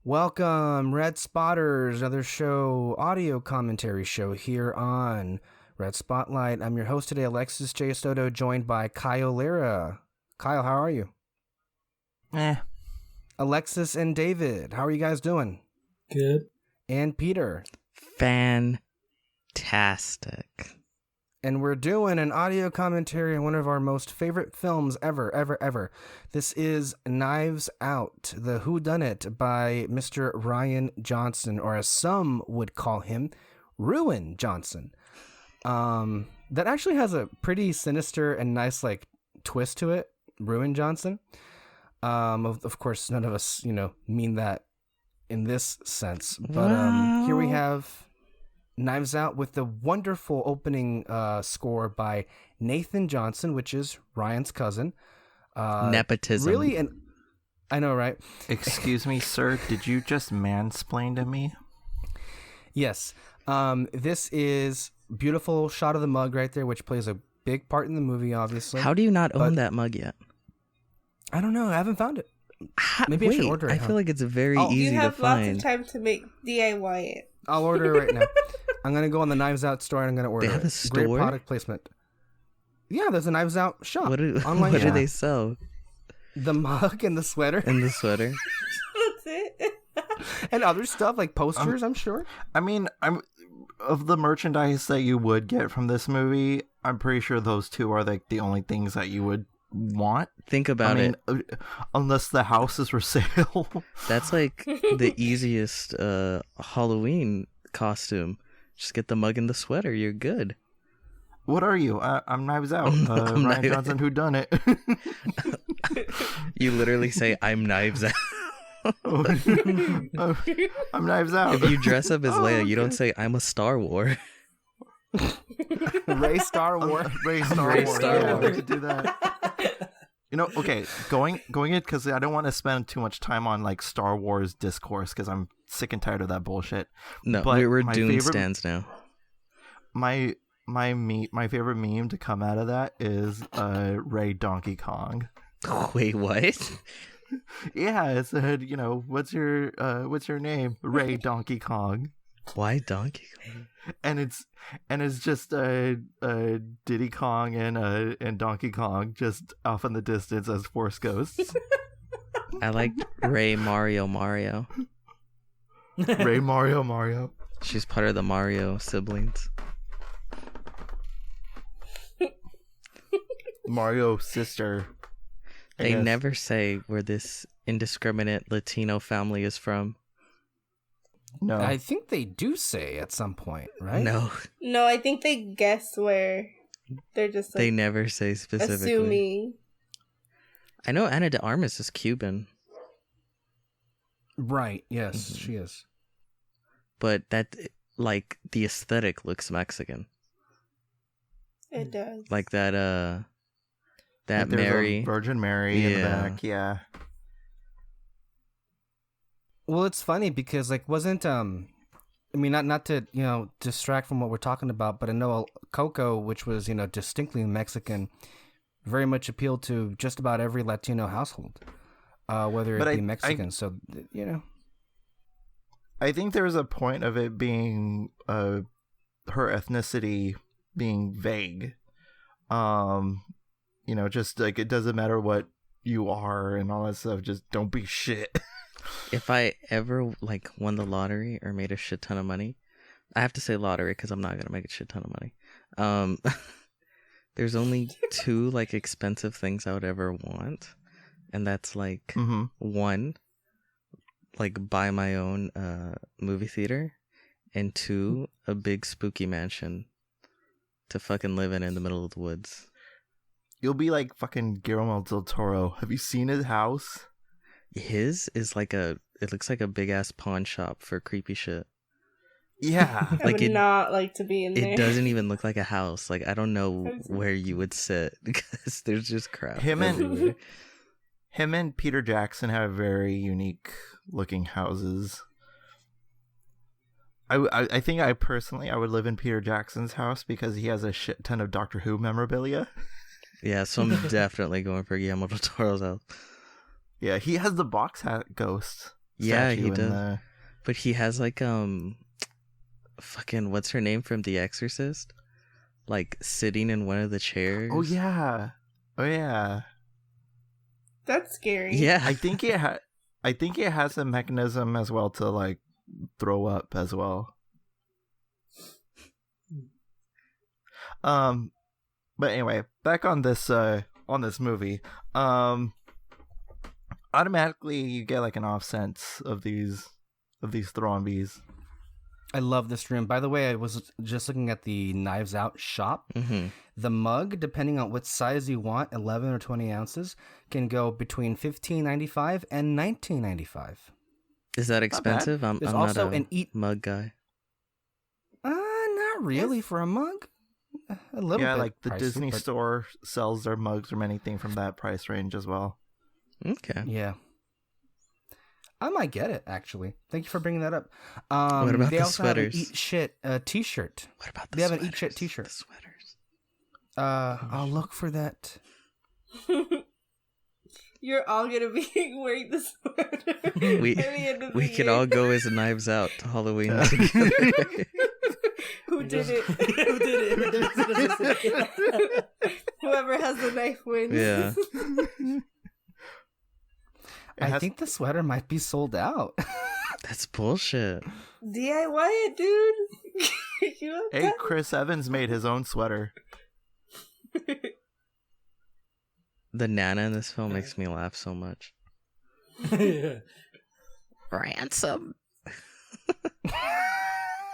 Welcome, Red Spotters, another show, audio commentary show here on Red Spotlight. I'm your host today, Alexis J. Soto, joined by Lira. Kyle, how are you? Alexis and David, how are you guys doing? Good. And Peter. Fantastic. And we're doing an audio commentary on one of our most favorite films ever. This is Knives Out, the Whodunnit by Mr. Rian Johnson, or as some would call him, Ruin Johnson. That actually has a pretty sinister and nice twist to it, Ruin Johnson. Of course, none of us, mean that in this sense. But here we have Knives Out with the wonderful opening score by Nathan Johnson, which is Ryan's cousin. Nepotism. Really, I know, right? Excuse me, sir. Did you just mansplain to me? Yes. This is beautiful shot of the mug right there, which plays a big part in the movie, obviously. How do you not own that mug yet? I don't know. I haven't found it. Maybe Wait, I should order it. I feel like it's very easy to find. You have lots of time to make DIY it. I'll order it right now. I'm going to go on the Knives Out store and I'm going to order it. They have a store? Great product placement. Yeah, there's a Knives Out shop. What do online shop. they sell? The mug and the sweater. And the sweater. That's it. And other stuff like posters, I'm sure. I mean, of the merchandise that you would get from this movie, I'm pretty sure those two are the only things that you would want. Think about it. Unless the house is for sale. That's the easiest Halloween costume. Just get the mug and the sweater. You're good. What are you? I'm Knives Out. Rian Johnson, Whodunnit. You literally say, I'm Knives Out. I'm Knives Out. If you dress up as Leia, you don't say, I'm a Star Wars. Ray Star Wars. Ray Star Wars. Yeah, we could do that. Okay, going it because I don't want to spend too much time on Star Wars discourse because I'm sick and tired of that bullshit. No, but we're Dune stands now. My favorite meme to come out of that is Ray Donkey Kong. Wait, what? Yeah, it said, what's your name? Ray Donkey Kong. Why Donkey Kong? And it's just Diddy Kong and Donkey Kong just off in the distance as Force Ghosts. I like Ray Mario. Ray Mario. She's part of the Mario siblings. Mario sister. They never say where this indiscriminate Latino family is from. No. I think they do say at some point, right? No, I think they guess where. They're just they never say specifically. Assuming. I know Ana de Armas is Cuban. Right, yes, she is. But that, the aesthetic looks Mexican. It does. Like that Mary. Virgin Mary in the back, yeah. Well, it's funny because wasn't not to distract from what we're talking about, but I know Coco, which was distinctly Mexican, very much appealed to just about every Latino household, whether it be Mexican. So I think there's a point of it being her ethnicity being vague. Just it doesn't matter what you are and all that stuff. Just don't be shit. If I ever won the lottery or made a shit ton of money, I have to say lottery because I'm not gonna make a shit ton of money. There's only two expensive things I would ever want, and that's one, buy my own movie theater, and two, a big spooky mansion to fucking live in the middle of the woods. You'll be like fucking Guillermo del Toro. Have you seen his house? His is it looks like a big ass pawn shop for creepy shit. Yeah. I would not like to be in there. It doesn't even look like a house. I don't know where you would sit because there's just crap. Him and Peter Jackson have very unique looking houses. I think I would live in Peter Jackson's house because he has a shit ton of Doctor Who memorabilia. Yeah, so I'm definitely going for Guillermo del Toro's house. Yeah, he has the box hat ghost. Yeah, statue he in does. the... But he has like fucking what's her name from The Exorcist? Like sitting in one of the chairs. Oh yeah. That's scary. Yeah. I think it has a mechanism as well to like throw up as well. But anyway, back on this movie. Automatically you get like an off sense of these thrombies. I love this room. By the way, I was just looking at the Knives Out shop. Mm-hmm. The mug, depending on what size you want, 11 or 20 ounces, can go between $15.95 and $19.95. Is that expensive? I'm There's not also a an mug guy. Not really for a mug. A little bit. Yeah, like the pricey, Disney but- store sells their mugs from anything from that price range as well. Okay. Yeah. I might get it, actually. Thank you for bringing that up. What about they the also have an sweaters? Eat Shit t-shirt. What about the They have an sweaters? Eat Shit t-shirt. The sweaters. I'll look for that. You're all gonna be wearing the sweater. We at the end of we the could year. all go as Knives Out to Halloween together. Who did it? Who did it? Whoever has the knife wins. Yeah. I think the sweater might be sold out. That's bullshit. DIY it, dude. You have Hey, that? Chris Evans made his own sweater. The Nana in this film makes me laugh so much. Yeah. Ransom.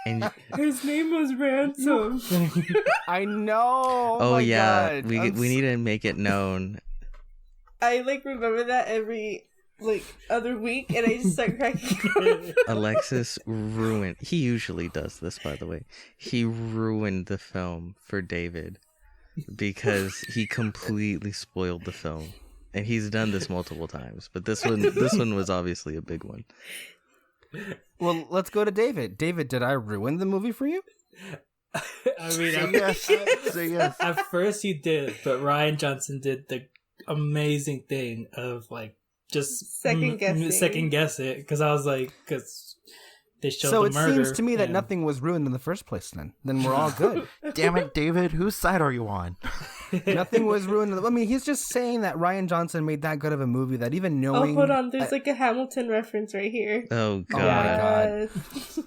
And His name was Ransom. I know. oh my yeah, God. we need to make it known. I remember that every other week, and I just start cracking up. Alexis ruined. He usually does this, by the way. He ruined the film for David because he completely spoiled the film, and he's done this multiple times. But this one was obviously a big one. Well, let's go to David. David, did I ruin the movie for you? I mean, Say yes. at first you did, but Ryan Johnson did the amazing thing of like just Second guess it, because I was like, because they showed So the it murder. seems to me that and- nothing was ruined in the first place. Then we're all good. Damn it, David. Whose side are you on? Nothing was ruined. I mean, he's just saying that Ryan Johnson made that good of a movie that even Oh, knowing. hold on. There's a Hamilton reference right here. Oh my god. Yes.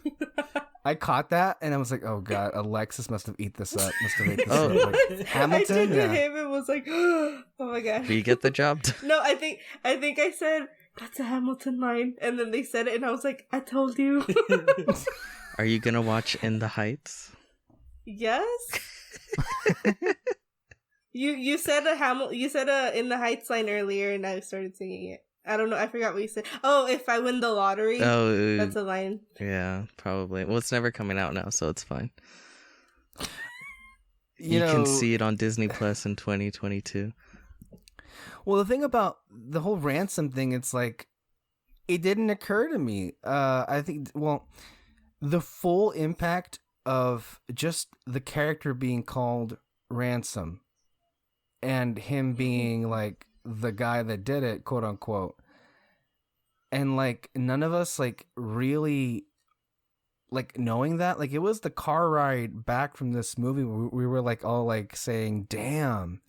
I caught that and I was like, oh god, Alexis must have ate this up. Must have ate this Oh. up. Like, I Hamilton. turned to Yeah. him and was like, oh my gosh. Do you get the job done? No, I think I said that's a Hamilton line, and then they said it, and I was like, I told you. Are you gonna watch In the Heights? Yes. You said a In the Heights line earlier, and I started singing it. I don't know. I forgot what you said. Oh, if I win the lottery, Oh, that's a line. yeah, probably. Well, it's never coming out now, so it's fine. You know, can see it on Disney Plus in 2022. Well, the thing about the whole ransom thing, it's like, it didn't occur to me. I think, well, the full impact of just the character being called Ransom and him being like the guy that did it, quote unquote. And like, none of us like really like knowing that, like it was the car ride back from this movie where we were like all like saying, damn,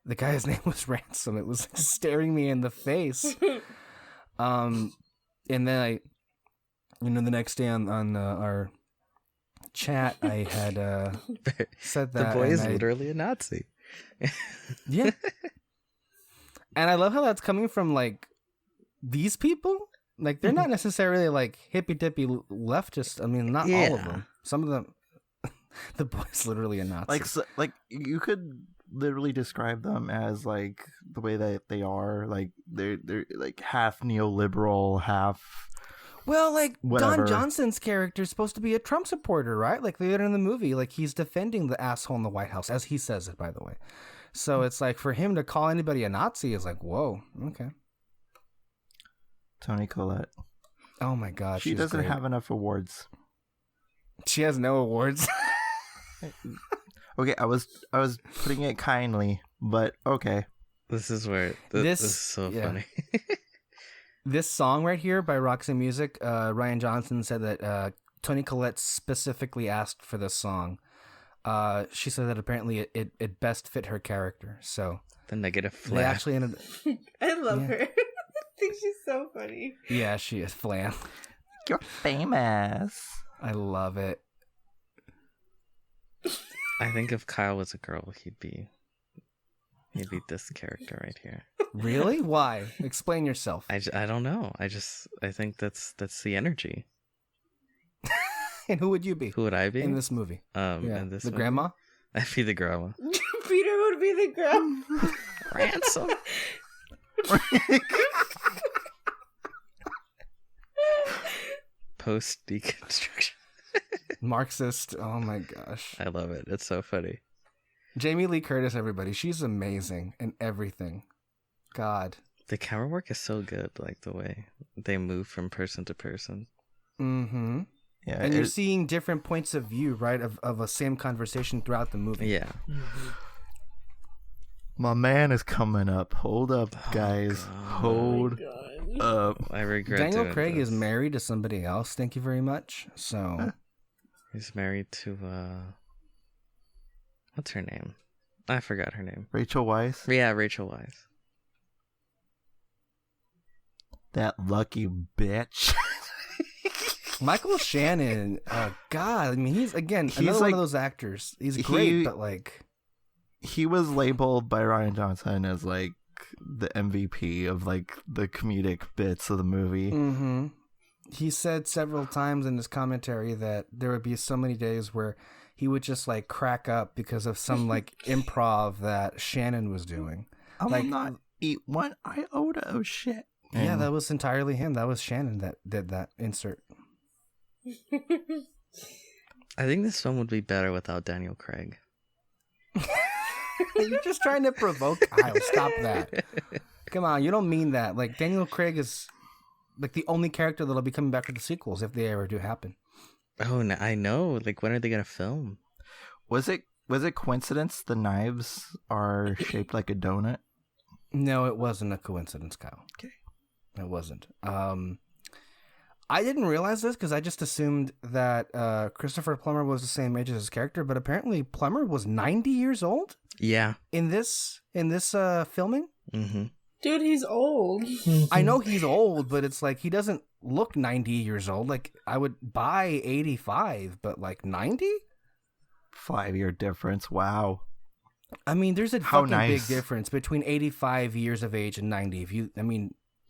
the guy's name was Ransom. It was like, staring me in the face. And then the next day on our chat, I had said The that. boy is and literally a Nazi. Yeah. And I love how that's coming from like these people. Like they're not necessarily like hippy dippy leftists. I mean, not all of Yeah. them. Some of them. The boy's literally a Nazi. Like you could literally describe them as like the way that they are. Like they're like half neoliberal, half. well, like Whatever. Don Johnson's character is supposed to be a Trump supporter, right? Like later in the movie, like he's defending the asshole in the White House, as he says it, by the way. So it's like for him to call anybody a Nazi is like, whoa, okay. Toni Collette. Oh my god, She she's doesn't great. have enough awards. She has no awards. Okay, I was putting it kindly, but okay. This is where This- this is so yeah. funny. This song right here by Roxy Music, Ryan Johnson said that Toni Collette specifically asked for this song. She said that apparently it best fit her character. So The negative they flag. actually ended. I love Yeah. her. I think she's so funny. Yeah, she is Flan. You're famous. I love it. I think if Kyle was a girl, he'd be this character right here. Really? Why? Explain yourself. I don't know. I think that's the energy. And who would you be Who would I be in this movie? Yeah, in this the movie? grandma. I'd be the grandma. Peter would be the girl. Ransom. Post deconstruction. Marxist. Oh my gosh. I love it. It's so funny. Jamie Lee Curtis, everybody. She's amazing in everything. God. The camera work is so good, like the way they move from person to person. Mm-hmm. Yeah, And you're seeing different points of view, right, of a same conversation throughout the movie. Yeah. my man is coming up. Hold up, guys. God. Hold up. I regret Daniel doing Craig this. is married to somebody else. Thank you very much. So, He's married to what's her name? I forgot her name. Rachel Weisz, Yeah, Rachel Weisz. that lucky bitch. Michael Shannon, God, I mean, he's another one like- of those actors. He's great, he- but like, He was labeled by Ryan Johnson as like the MVP of like the comedic bits of the movie. mm-hmm. He said several times in his commentary that there would be so many days where he would just like crack up because of some like improv that Shannon was doing. I will like- not eat one iota of shit. Yeah, And that was entirely him. That was Shannon that did that insert. I think this film would be better without Daniel Craig. You're just trying to provoke Kyle. Stop that. Come on, you don't mean that. Like, Daniel Craig is like the only character that'll be coming back for the sequels if they ever do happen. Oh, I know. Like, when are they gonna film? was it coincidence the knives are shaped like a donut? No, it wasn't a coincidence, Kyle. Okay. It wasn't. I didn't realize this because I just assumed that Christopher Plummer was the same age as his character, but apparently Plummer was 90 years old Yeah. in this filming. Mm-hmm. Dude, he's old. I know he's old, but it's like he doesn't look 90 years old. Like, I would buy 85, but like 90? 5-year difference. Wow. I mean, there's a How fucking nice. big difference between 85 years of age and 90.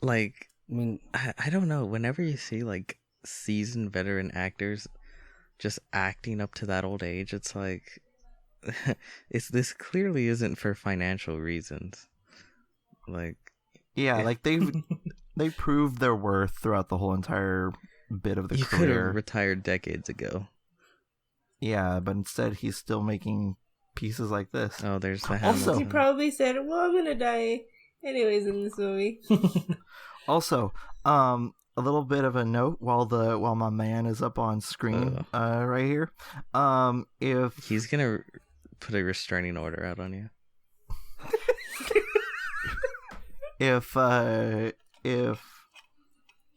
Like, I mean, I don't know. Whenever you see like seasoned veteran actors just acting up to that old age, it's like this clearly isn't for financial reasons. Like, Yeah, like they proved their worth throughout the whole entire bit of the you could career. have retired decades ago. Yeah, but instead he's still making pieces like this. Oh, there's the Also- He Hamilton. probably said, well, I'm gonna die anyways in this movie. Also, a little bit of a note while my man is up on screen right here. If He's gonna put a restraining order out on you. if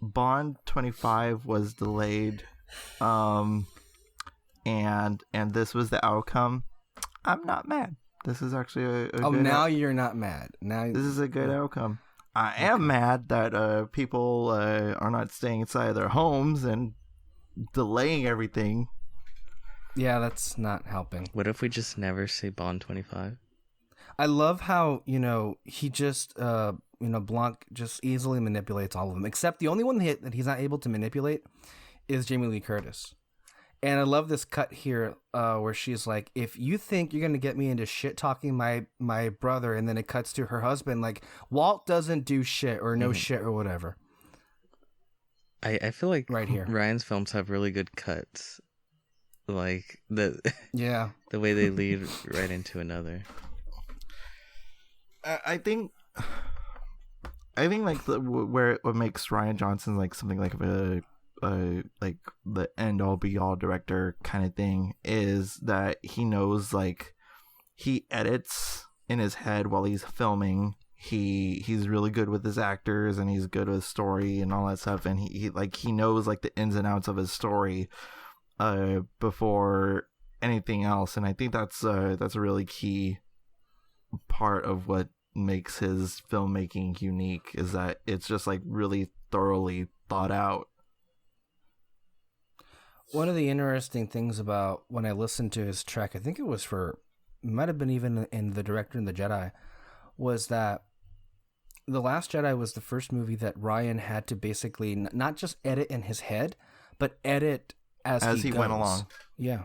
Bond 25 was delayed, and this was the outcome, I'm not mad. This is actually a oh, good now you're not mad. Now this is a good outcome. I am mad that people are not staying inside their homes and delaying everything. Yeah, that's not helping. What if we just never see Bond 25? I love how, he just, Blanc just easily manipulates all of them, except the only one that he's not able to manipulate is Jamie Lee Curtis. And I love this cut here where she's like, if you think you're going to get me into shit talking my brother, and then it cuts to her husband, like, Walt doesn't do shit or no shit or whatever. I feel like Right here. Ryan's films have really good cuts. Like, the Yeah. the way they lead right into another. I think like what makes Ryan Johnson like something like a like the end all be all director kind of thing is that he knows, like, he edits in his head while he's filming. he's really good with his actors, and he's good with story and all that stuff, and he knows like the ins and outs of his story before anything else. And I think that's a really key part of what makes his filmmaking unique, is that it's just like really thoroughly thought out. One of the interesting things about when I listened to his track, I think it was might have been even in The Director and the Jedi, was that The Last Jedi was the first movie that Rian had to basically not just edit in his head, but edit as he went goes. along. Yeah.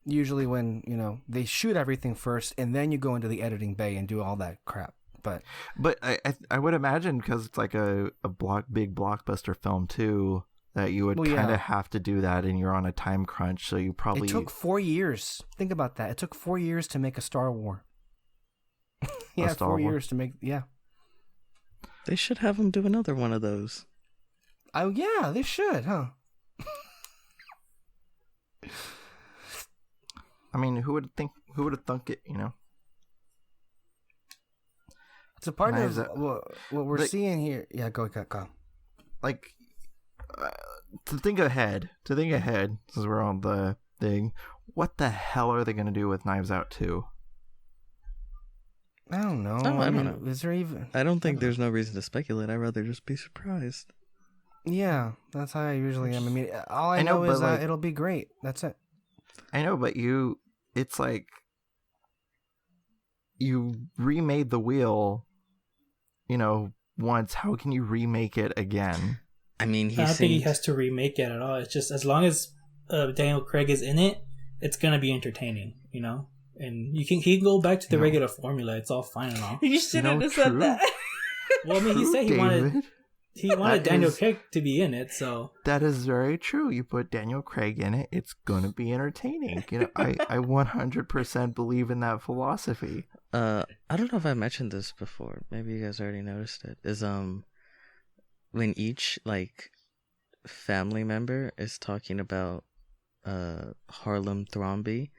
Usually when, they shoot everything first and then you go into the editing bay and do all that crap. But I would imagine, because it's like a big blockbuster film too, that you would kind of have to do that, and you're on a time crunch, so you probably... It took 4 years. Think about that. It took 4 years to make a Star Wars. Yeah, 4 years to make... Yeah. They should have him do another one of those. Oh, yeah, they should, huh? I mean, who would have thunk it, It's a part of what we're seeing here. Yeah, go. Like, to think ahead, since we're on the thing, what the hell are they going to do with Knives Out 2? I don't know. I don't know. Is there even... I don't think there's no reason to speculate. I'd rather just be surprised. Yeah, that's how I usually am. I mean, all I know is that it'll be great. That's it. I know, but it's like you remade the wheel, once. How can you remake it again? I mean, I don't think he has to remake it at all. It's just, as long as Daniel Craig is in it, it's gonna be entertaining, And he can go back to the regular formula. It's all fine and all. You shouldn't have said that. Well, I mean, he said he wanted Daniel Craig to be in it, so... That is very true. You put Daniel Craig in it, it's going to be entertaining. I 100% believe in that philosophy. I don't know if I mentioned this before. Maybe you guys already noticed it. Is when each family member is talking about Harlem Thromby,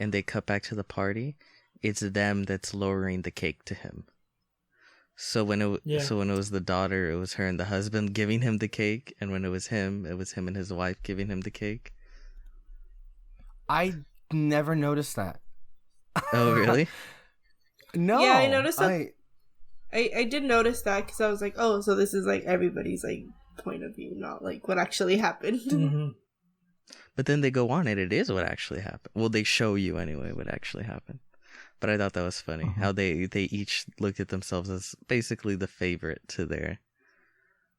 and they cut back to the party, it's them that's lowering the cake to him. So when it was the daughter, it was her and the husband giving him the cake, and when it was him and his wife giving him the cake. I never noticed that. Oh, really? No. Yeah, I noticed that. I did notice that, because I was like, oh, so this is everybody's point of view, not what actually happened. Mm-hmm. But then they go on, and it is what actually happened. Well, they show you anyway what actually happened. But I thought that was funny, how they each looked at themselves as basically the favorite to their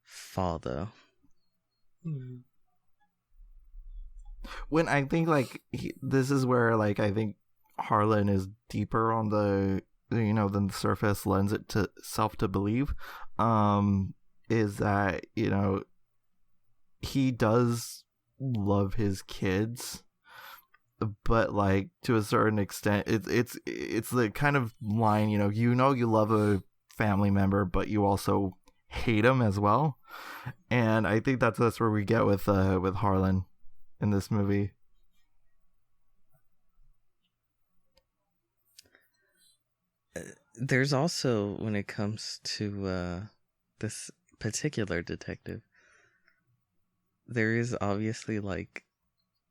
father. Mm-hmm. When I think this is where I think Harlan is deeper on the than the surface lends itself to believe, is that he does love his kids, but to a certain extent, it's the kind of line, you love a family member, but you also hate him as well. And I think that's where we get with Harlan in this movie. There's also, when it comes to this particular detective, there is obviously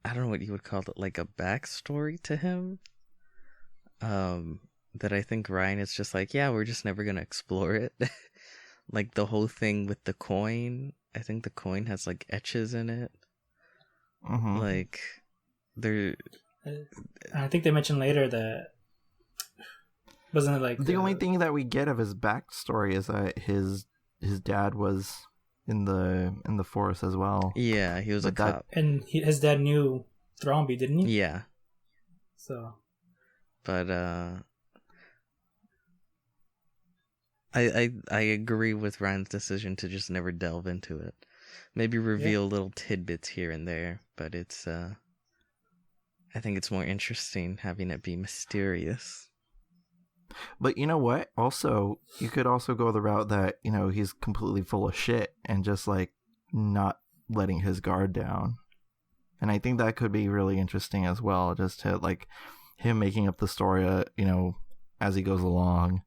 I don't know what you would call it, a backstory to him, that I think Ryan is just we're just never gonna explore it. The whole thing with the coin, I think the coin has etches in it. Mm-hmm. There. I think they mentioned later that, wasn't it the only thing that we get of his backstory is that his dad was in the force as well. Yeah, he was a cop, and his dad knew Thromby, didn't he? Yeah. So, but I agree with Ryan's decision to just never delve into it. Maybe reveal little tidbits here and there, but it's I think it's more interesting having it be mysterious. But you know what? Also, you could also go the route that, he's completely full of shit and just not letting his guard down. And I think that could be really interesting as well, just to him making up the story, as he goes along,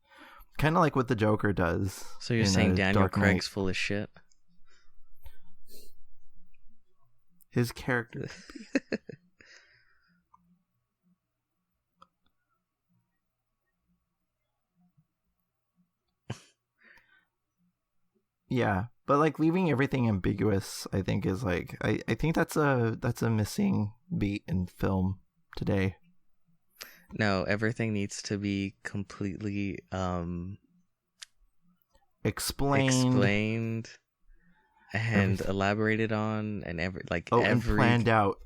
kind of like what the Joker does. So you're saying Daniel Craig's full of shit? His character. Yeah, but like leaving everything ambiguous, I think is like I think that's a missing beat in film today. No, everything needs to be completely explained and elaborated on, and and planned out.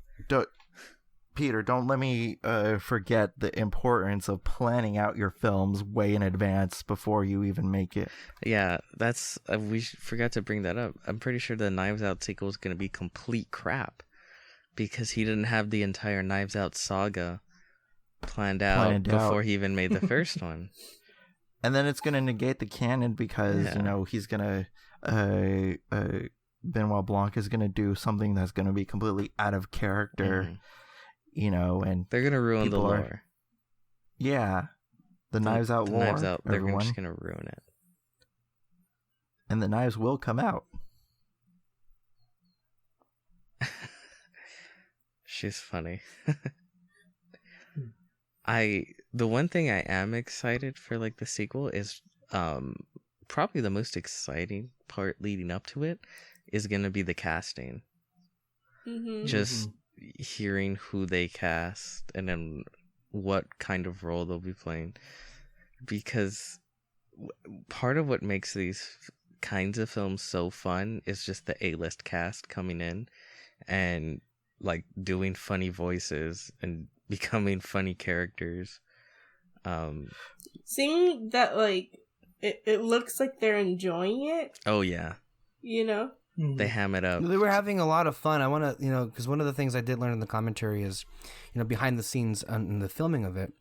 Peter, don't let me forget the importance of planning out your films way in advance before you even make it. Yeah, that's we forgot to bring that up. I'm pretty sure the Knives Out sequel is going to be complete crap because he didn't have the entire Knives Out saga planned out before he even made the first one. And then it's going to negate the canon because he's going to Benoit Blanc is going to do something that's going to be completely out of character. Mm-hmm. And they're gonna ruin the lore. The Knives Out lore. Knives Out. They're just gonna ruin it, and the knives will come out. She's funny. The one thing I am excited for, like the sequel, is probably the most exciting part leading up to it is gonna be the casting. Mm-hmm. Just hearing who they cast and then what kind of role they'll be playing, because part of what makes these kinds of films so fun is just the A-list cast coming in and like doing funny voices and becoming funny characters. Seeing that, like it looks like they're enjoying it. Oh yeah, they ham it up. They were having a lot of fun. I want to, because one of the things I did learn in the commentary is, behind the scenes in the filming of it.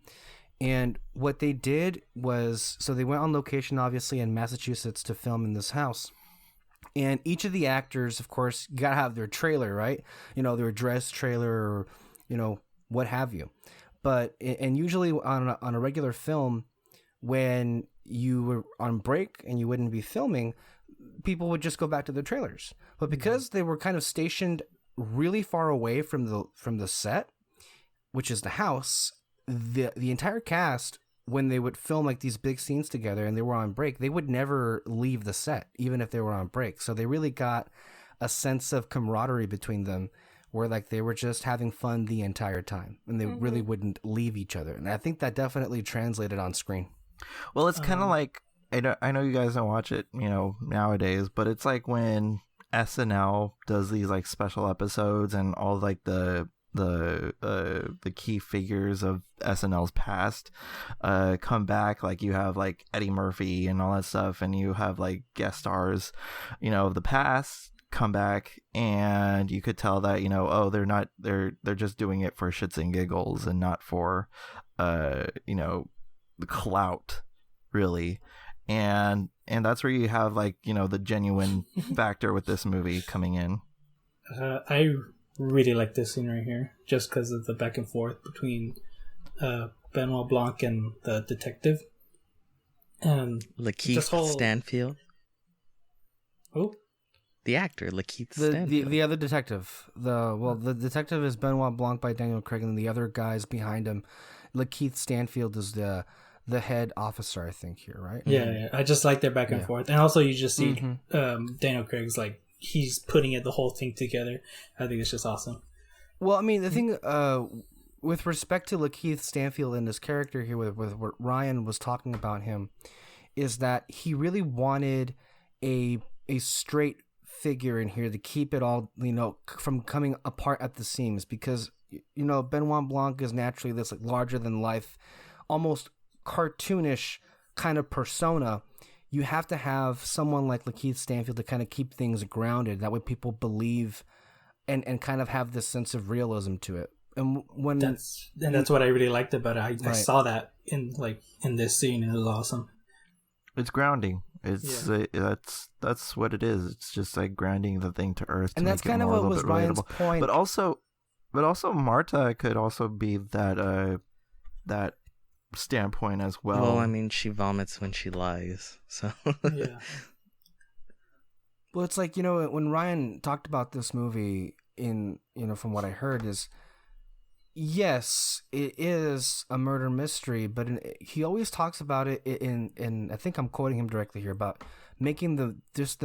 And what they did was, so they went on location, obviously, in Massachusetts to film in this house. And each of the actors, of course, got to have their trailer, right? Their dress trailer or, what have you. But, and usually on a regular film, when you were on break and you wouldn't be filming, people would just go back to their trailers. But because they were kind of stationed really far away from the set, which is the house, the entire cast, when they would film like these big scenes together and they were on break, they would never leave the set, even if they were on break. So they really got a sense of camaraderie between them where like they were just having fun the entire time and they really wouldn't leave each other. And I think that definitely translated on screen. Well, it's kind of like, I know you guys don't watch it, nowadays, but it's like when SNL does these like special episodes and all like the key figures of SNL's past come back. Like you have like Eddie Murphy and all that stuff, and you have like guest stars, of the past come back, and you could tell that they're just doing it for shits and giggles and not for the clout, really. And that's where you have like the genuine factor with this movie coming in. I really like this scene right here, just because of the back and forth between Benoit Blanc and the detective, and Lakeith Stanfield. Who? The actor Lakeith Stanfield. The other detective. The detective is Benoit Blanc by Daniel Craig, and the other guys behind him, Lakeith Stanfield is the head officer, I think, here, right? Yeah. I just like their back and forth. And also you just see Daniel Craig's like, he's putting the whole thing together. I think it's just awesome. Well, I mean, the thing, with respect to Lakeith Stanfield and his character here, with what Ryan was talking about him, is that he really wanted a straight figure in here to keep it all, from coming apart at the seams, because, Benoit Blanc is naturally this like larger than life, almost cartoonish kind of persona. You have to have someone like Lakeith Stanfield to kind of keep things grounded. That way people believe and kind of have this sense of realism to it. And that's what I really liked about it. I saw that in this scene, and it was awesome. It's grounding. It's that's what it is. It's just like grounding the thing to earth. And that's kind of what was Ryan's point. But also Marta could also be that that standpoint as well. Well, I mean, she vomits when she lies, so Yeah. Well, it's like, you know, when Ryan talked about this movie from what I heard is, yes, it is a murder mystery, but he always talks about it in I think I'm quoting him directly here, about making the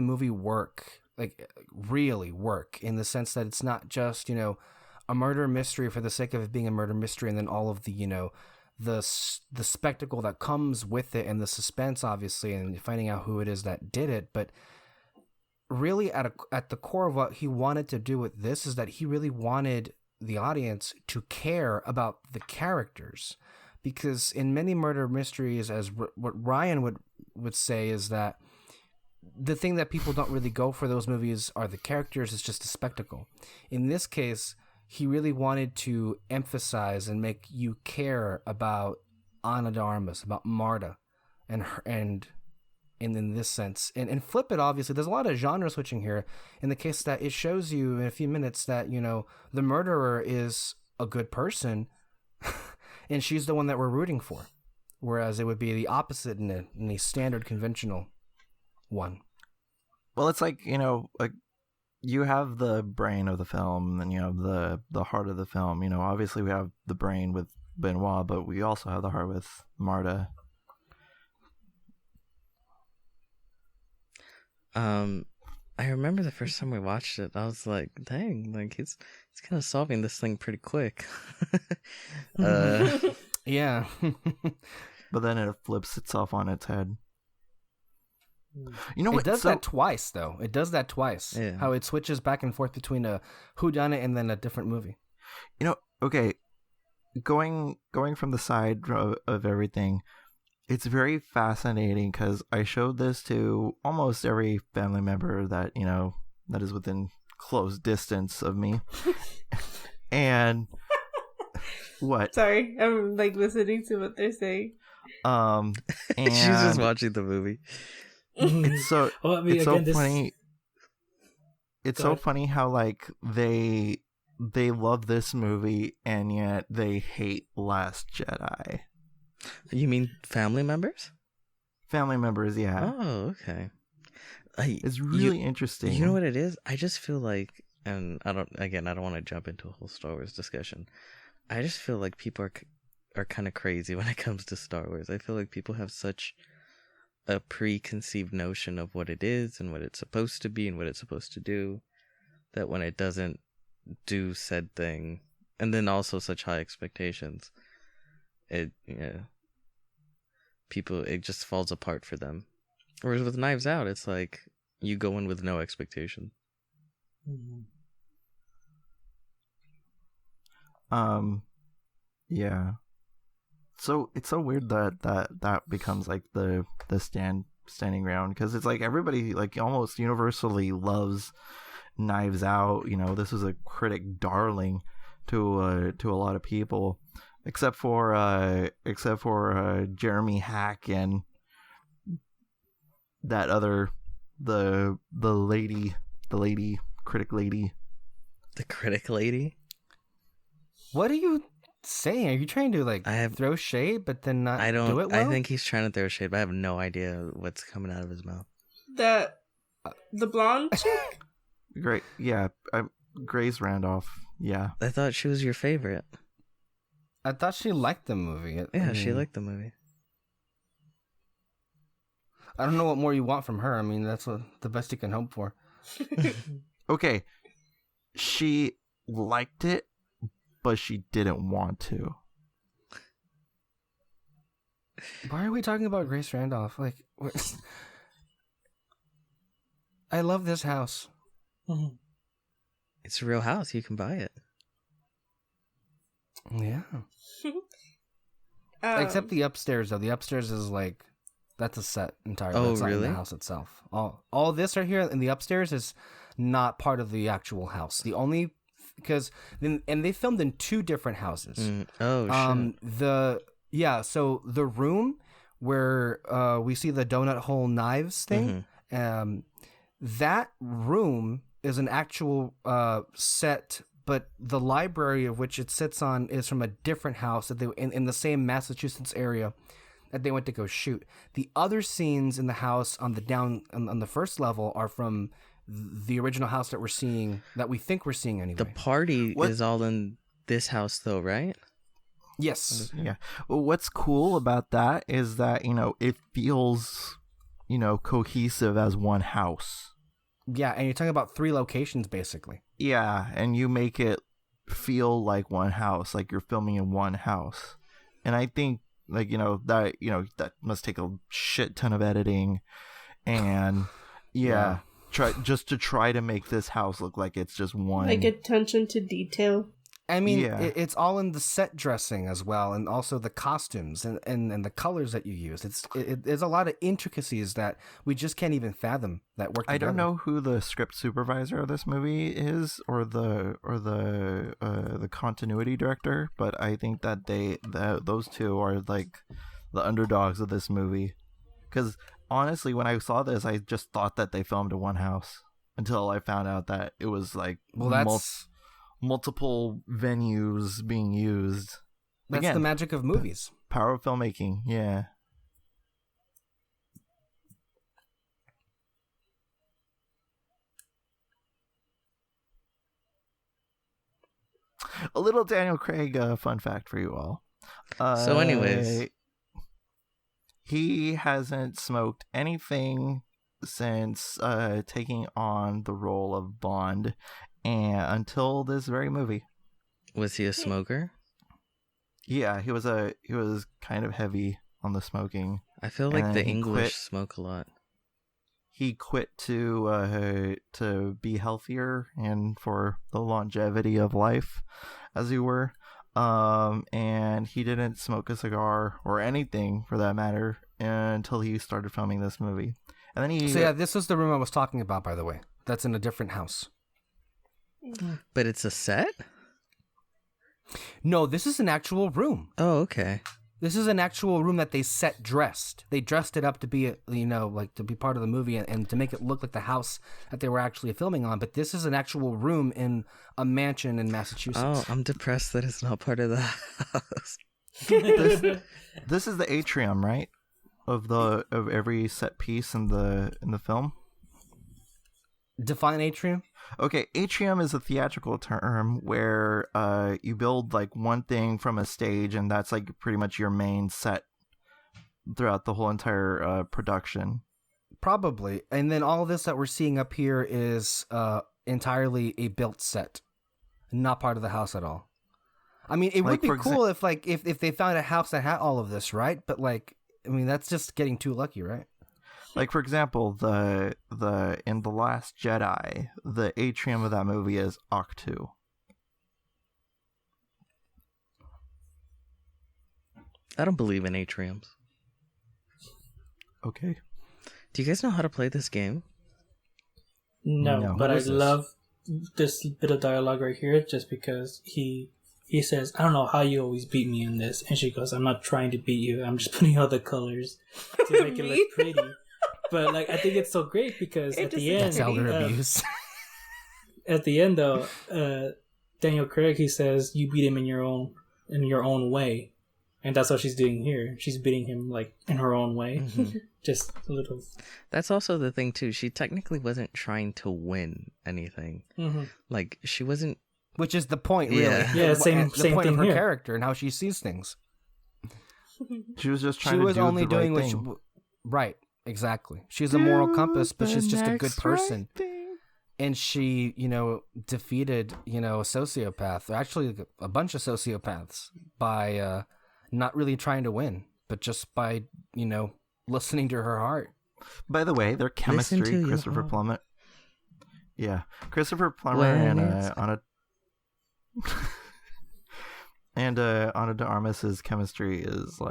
movie work, like really work, in the sense that it's not just, a murder mystery for the sake of it being a murder mystery, and then all of the, the spectacle that comes with it, and the suspense, obviously, and finding out who it is that did it. But really at the core of what he wanted to do with this is that he really wanted the audience to care about the characters, because in many murder mysteries, as what Ryan would say, is that the thing that people don't really go for those movies are the characters. It's just a spectacle. In this case, he really wanted to emphasize and make you care about Ana de Armas, about Marta, and in this sense, and flip it. Obviously, there's a lot of genre switching here. In the case that it shows you in a few minutes that the murderer is a good person, and she's the one that we're rooting for, whereas it would be the opposite in a standard conventional one. Well, it's like, like you have the brain of the film, and you have the heart of the film. Obviously we have the brain with Benoit, but we also have the heart with Marta. I remember the first time we watched it, I was like, dang, like he's kind of solving this thing pretty quick. Yeah. But then it flips itself on its head. It does that twice, though. It does that twice. Yeah. How it switches back and forth between a whodunit and then a different movie. Okay, going from the side of everything, it's very fascinating because I showed this to almost every family member that that is within close distance of me. And what? Sorry, I'm like listening to what they're saying. And She's just watching the movie. It's so Well, I mean, it's again, so funny. It's Go so ahead. funny how like they love this movie and yet they hate Last Jedi. You mean family members? Family members, yeah. Oh, okay. It's really interesting. You know what it is? I just feel like, and I don't want to jump into a whole Star Wars discussion. I just feel like people are kind of crazy when it comes to Star Wars. I feel like people have such a preconceived notion of what it is and what it's supposed to be and what it's supposed to do, that when it doesn't do said thing, and then also such high expectations, it just falls apart for them. Whereas with Knives Out, it's like you go in with no expectation. Yeah. So it's so weird that becomes like the standing ground, because it's like everybody like almost universally loves Knives Out. This was a critic darling to a lot of people, except for Jeremy Hack and that other the critic lady. The critic lady? What are you saying? Are you trying to throw shade but then not do it well? I think he's trying to throw shade, but I have no idea what's coming out of his mouth. The blonde chick? Great, yeah. Grace Randolph, yeah. I thought she was your favorite. I thought she liked the movie. She liked the movie. I don't know what more you want from her. I mean, that's the best you can hope for. Okay, she liked it, but she didn't want to. Why are we talking about Grace Randolph? Like, I love this house. It's a real house. You can buy it. Yeah. Except the upstairs, though. The upstairs is like, that's a set entirely. Oh, that's not in really? the house itself. All this right here in the upstairs is not part of the actual house. The only and they filmed in two different houses. So the room where we see the donut hole knives thing, that room is an actual set but the library of which it sits on is from a different house that they in the same Massachusetts area that they went to go shoot. The other scenes in the house on the first level are from the original house that we think we're seeing anyway. The party is all in this house, though, right? Yes. Yeah. Well, what's cool about that is that, it feels, cohesive as one house. Yeah, and you're talking about 3 locations, basically. Yeah, and you make it feel like one house, like you're filming in one house. And I think, that must take a shit ton of editing. And, yeah. Try to make this house look like it's just one. Like attention to detail. I mean, it's all in the set dressing as well, and also the costumes and the colors that you use. There's a lot of intricacies that we just can't even fathom that work together. I don't know who the script supervisor of this movie is, or the continuity director, but I think that those two are like the underdogs of this movie. Because honestly, when I saw this, I just thought that they filmed in one house until I found out that it was like multiple venues being used. That's Again, the magic of movies. Power of filmmaking, yeah. A little Daniel Craig fun fact for you all. So anyways, he hasn't smoked anything since taking on the role of Bond, and until this very movie. Was he a smoker? Yeah, he was kind of heavy on the smoking. I feel like the English quit. smoke a lot. He quit to be healthier and for the longevity of life, as you were. And he didn't smoke a cigar or anything for that matter until he started filming this movie. And then he. So yeah, this was the room I was talking about, by the way. That's in a different house. But it's a set? No, this is an actual room. Oh, okay. This is an actual room that they set dressed. They dressed it up to be, to be part of the movie and to make it look like the house that they were actually filming on. But this is an actual room in a mansion in Massachusetts. Oh, I'm depressed that it's not part of the house. This is the atrium, right? Of every set piece in the film. Define atrium? Okay, atrium is a theatrical term where you build like one thing from a stage, and that's like pretty much your main set throughout the whole entire production. Probably. And then all of this that we're seeing up here is entirely a built set, not part of the house at all. I mean, it would be cool if they found a house that had all of this, right? But that's just getting too lucky, right? Like, for example, the in The Last Jedi, the atrium of that movie is Octu. I don't believe in atriums. Okay. Do you guys know how to play this game? No, but I love this bit of dialogue right here just because he says, I don't know how you always beat me in this. And she goes, I'm not trying to beat you. I'm just putting all the colors to make it look pretty. But I think it's so great because at the end, that's elder abuse. At the end, though, Daniel Craig, he says, "You beat him in your own way," and that's what she's doing here. She's beating him in her own way, just a little. That's also the thing too. She technically wasn't trying to win anything. She wasn't. Which is the point, really. Yeah, same point thing of her here. character and how she sees things. She was just trying to do only the doing right what thing. Right. Exactly. She's a moral compass, but she's just a good person. And she, defeated, a sociopath, actually a bunch of sociopaths by not really trying to win, but just by, listening to her heart. By the way, their chemistry, Christopher Plummer. Yeah. Christopher Plummer and Ana de Armas's chemistry is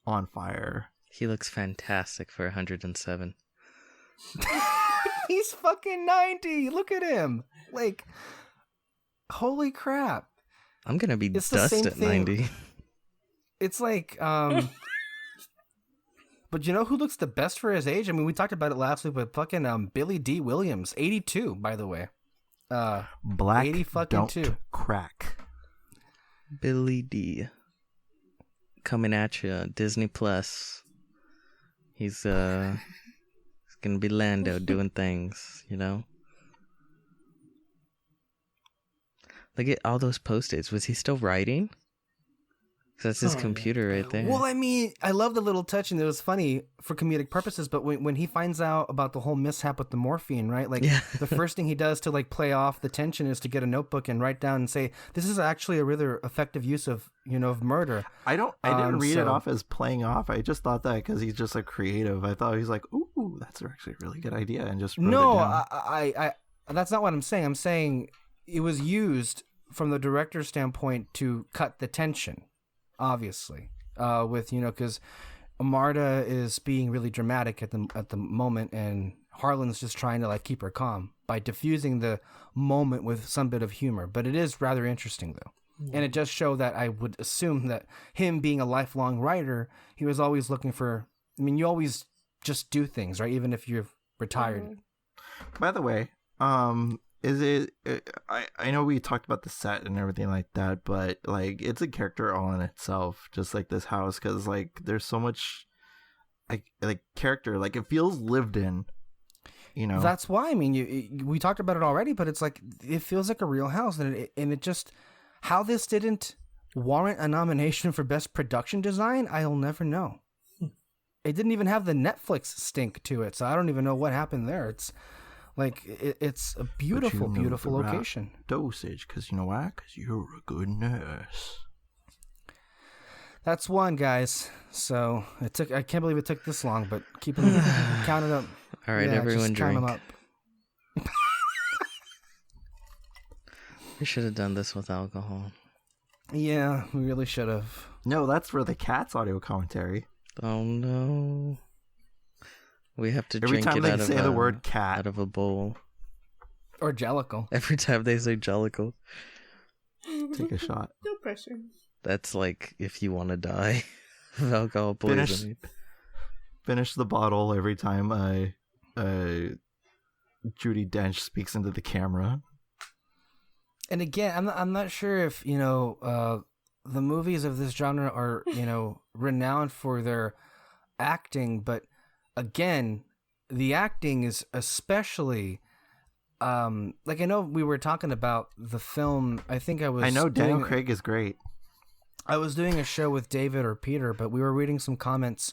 on fire. He looks fantastic for 107. He's fucking 90. Look at him. Holy crap. I'm going to be dust at 90. It's but you know who looks the best for his age? I mean, we talked about it last week with fucking Billy D. Williams, 82, by the way. Black 80 fucking don't 2. crack. Billy D. Coming at you, Disney Plus. He's gonna be Lando doing things, you know. Look at all those post-its. Was he still writing? 'Cause that's his computer right there. Well, I mean, I love the little touch, and it was funny for comedic purposes, but when he finds out about the whole mishap with the morphine, right? Like, the first thing he does to, like, play off the tension is to get a notebook and write down and say, this is actually a really effective use of, of murder. I didn't read it off as playing off. I just thought that because he's just, like, creative. I thought he's like, ooh, that's actually a really good idea, and just wrote it down. I that's not what I'm saying. I'm saying it was used from the director's standpoint to cut the tension. Obviously, with because Marta is being really dramatic at the moment, and Harlan's just trying to like keep her calm by diffusing the moment with some bit of humor. But it is rather interesting though, and it does show that I would assume that him being a lifelong writer, he was always looking for. I mean, you always just do things, right? Even if you're retired. By the way, is it? I know we talked about the set and everything like that, but like it's a character all in itself, just like this house, because like there's so much like character, like it feels lived in. That's why. I mean, we talked about it already, but it's like it feels like a real house, and it just how this didn't warrant a nomination for best production design, I'll never know. It didn't even have the Netflix stink to it, so I don't even know what happened there. It's like it's a beautiful, beautiful location. Dosage, because you know why? Because you're a good nurse. That's one, guys. So I can't believe it took this long, but keep them counted up. All right, everyone, count drink. them up. We should have done this with alcohol. Yeah, we really should have. No, that's for the cat's audio commentary. Oh no. We have to every drink time it they out say of the word cat out of a bowl. Or Jellicle. Every time they say Jellicle. Take a shot. No pressure. That's like if you want to die of alcohol poisoning. Finish the bottle every time Judi Dench speaks into the camera. And again, I'm not sure if the movies of this genre are renowned for their acting, but again, the acting is especially like I know we were talking about the film. I know Daniel Craig is great. I was doing a show with David or Peter, but we were reading some comments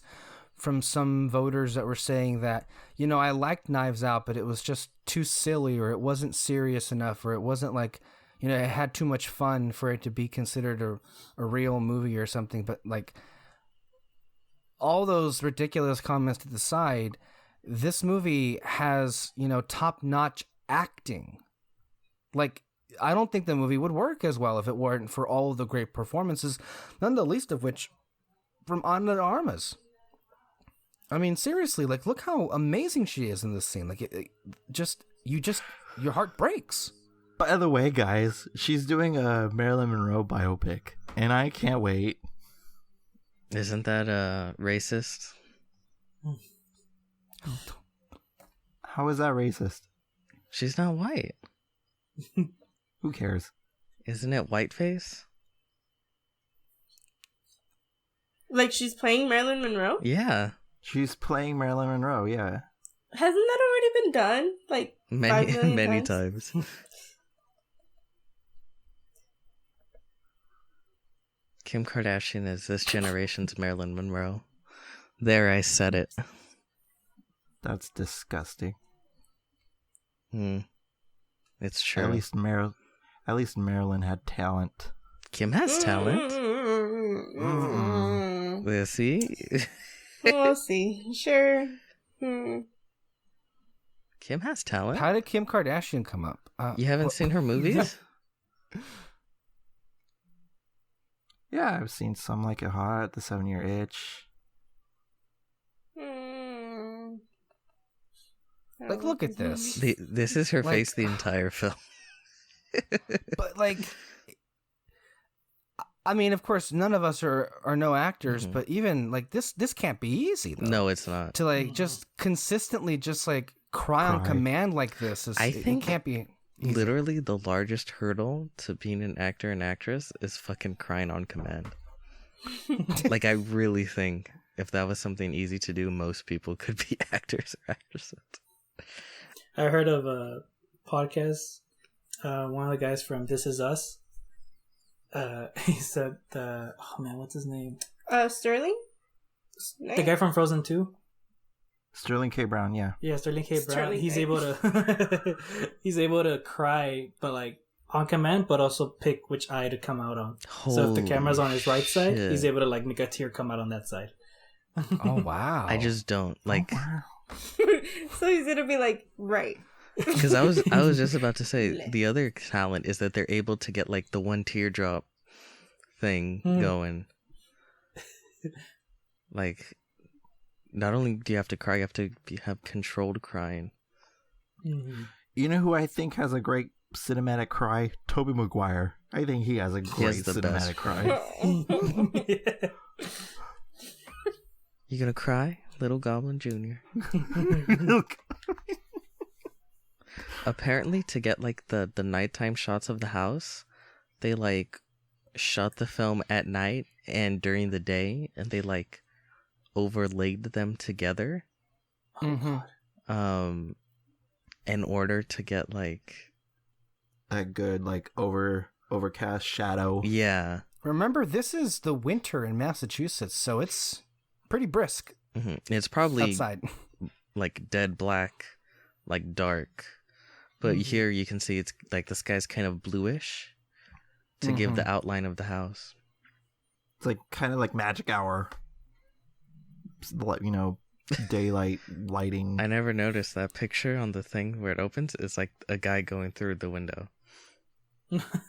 from some voters that were saying that I liked Knives Out, but it was just too silly, or it wasn't serious enough, or it wasn't like it had too much fun for it to be considered a real movie or something. But like all those ridiculous comments to the side, this movie has, top-notch acting. Like, I don't think the movie would work as well if it weren't for all of the great performances, none the least of which from Ana de Armas. I mean, seriously, like, look how amazing she is in this scene. Like, your heart breaks. By the way, guys, she's doing a Marilyn Monroe biopic, and I can't wait. Isn't that racist? How is that racist? She's not white. Who cares? Isn't it whiteface? Like she's playing Marilyn Monroe? Yeah. She's playing Marilyn Monroe, yeah. Hasn't that already been done? Like many times. Kim Kardashian is this generation's Marilyn Monroe. There, I said it. That's disgusting. It's true. At least Marilyn had talent. Kim has talent. We'll see. We'll see. Sure. Kim has talent. How did Kim Kardashian come up? You haven't seen her movies? Yeah, I've seen Some Like It Hot, The 7-Year Itch. Like, look at this. This is her face the entire film. But, like, I mean, of course, none of us are no actors, but even, like, this can't be easy, though. No, it's not. To, like, just consistently just, like, cry on command like this. It can't be. Easy. Literally, the largest hurdle to being an actor and actress is fucking crying on command. Like, I really think if that was something easy to do, most people could be actors or actresses. I heard of a podcast. One of the guys from This Is Us. He said, oh man, what's his name? Sterling? The guy from Frozen 2? Sterling K. Brown, yeah. Yeah, Sterling K. Brown. Sterling He's K. able to he's able to cry, but like on command, but also pick which eye to come out on. So if the camera's on his right side, he's able to like make a tear come out on that side. Oh wow! I just don't like. So he's gonna be like, right. Because I was just about to say the other talent is that they're able to get like the one teardrop thing going. Like, not only do you have to cry, you have to have controlled crying. Mm-hmm. You know who I think has a great cinematic cry? Tobey Maguire. I think he has a great cinematic cry. You gonna cry, Little Goblin Jr.? Apparently, to get like the nighttime shots of the house, they like shot the film at night and during the day, and they like overlaid them together. Mm-hmm. In order to get like a good like overcast shadow. Yeah. Remember, this is the winter in Massachusetts, so it's pretty brisk. Mm-hmm. It's probably outside, like dead black, like dark. But here you can see it's like the sky's kind of bluish to give the outline of the house. It's like kind of like magic hour. You know, daylight lighting. I never noticed that picture on the thing where it opens. It's like a guy going through the window.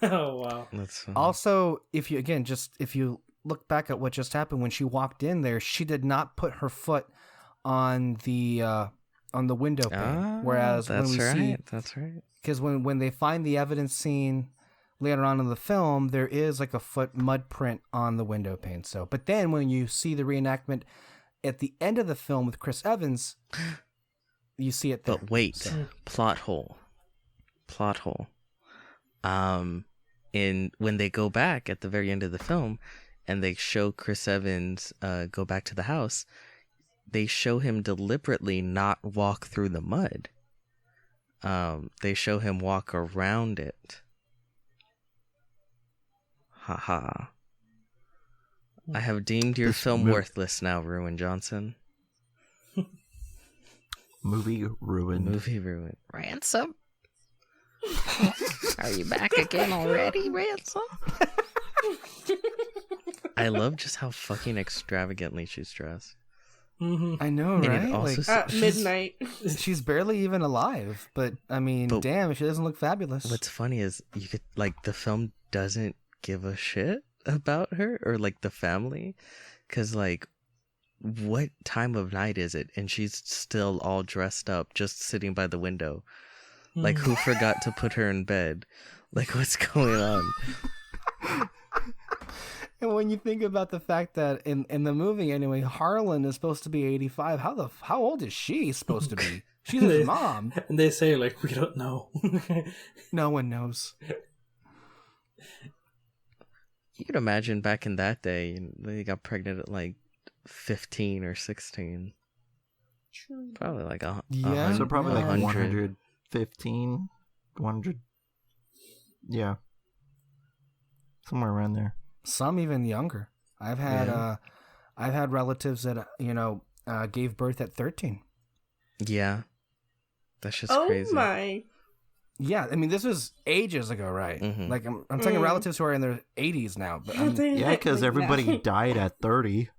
Oh wow! That's funny. Also, if you look back at what just happened when she walked in there, she did not put her foot on the window pane. Whereas when we see, that's right. Because when they find the evidence scene later on in the film, there is like a foot mud print on the window pane. So, but then when you see the reenactment at the end of the film with Chris Evans, you see it there. But wait, So. plot hole. In when they go back at the very end of the film, and they show Chris Evans go back to the house, they show him deliberately not walk through the mud. They show him walk around it. Haha. I have deemed your film worthless now, Ruin Johnson. Movie ruined. Ransom? Are you back again already, Ransom? I love just how fucking extravagantly she's dressed. I know, And it right? also Like, At midnight. she's barely even alive, but I mean, damn, she doesn't look fabulous. What's funny is you could like the film doesn't give a shit about her or like the family, because like what time of night is it and she's still all dressed up just sitting by the window? Like, who forgot to put her in bed? Like, what's going on? And when you think about the fact that in the movie anyway, Harlan is supposed to be 85, how old is she supposed to be? She's his mom. And they say like, we don't know. No one knows. You could imagine back in that day, they got pregnant at like 15 or 16. Probably like Yeah. So probably like 100. 115, 100. Yeah. Somewhere around there. Some even younger. I've had relatives that gave birth at 13. Yeah. That's just Oh crazy. my. Yeah, I mean this was ages ago, right? Mhm. Like I'm talking relatives who are in their 80s now, but Yeah, because everybody died at 30.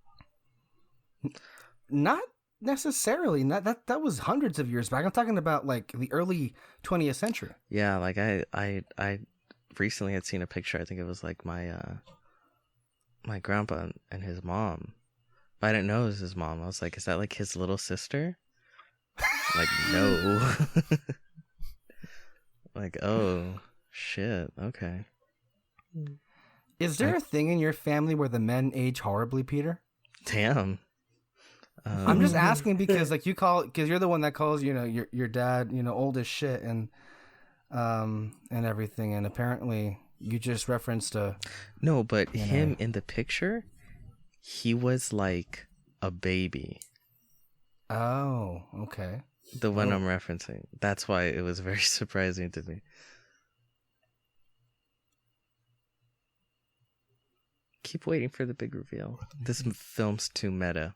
not necessarily. Not that was hundreds of years back. I'm talking about like the early 20th century. Yeah, like I recently had seen a picture. I think it was like my grandpa and his mom. But I didn't know it was his mom. I was like, is that like his little sister? Like, no. Like, oh shit. Okay. Is there a thing in your family where the men age horribly, Peter? Damn. I'm just asking because like because you're the one that calls your dad old as shit, and and everything. And apparently, you just referenced No, but him in the picture, he was like a baby. Oh, okay. The one I'm referencing. That's why it was very surprising to me. Keep waiting for the big reveal. This film's too meta.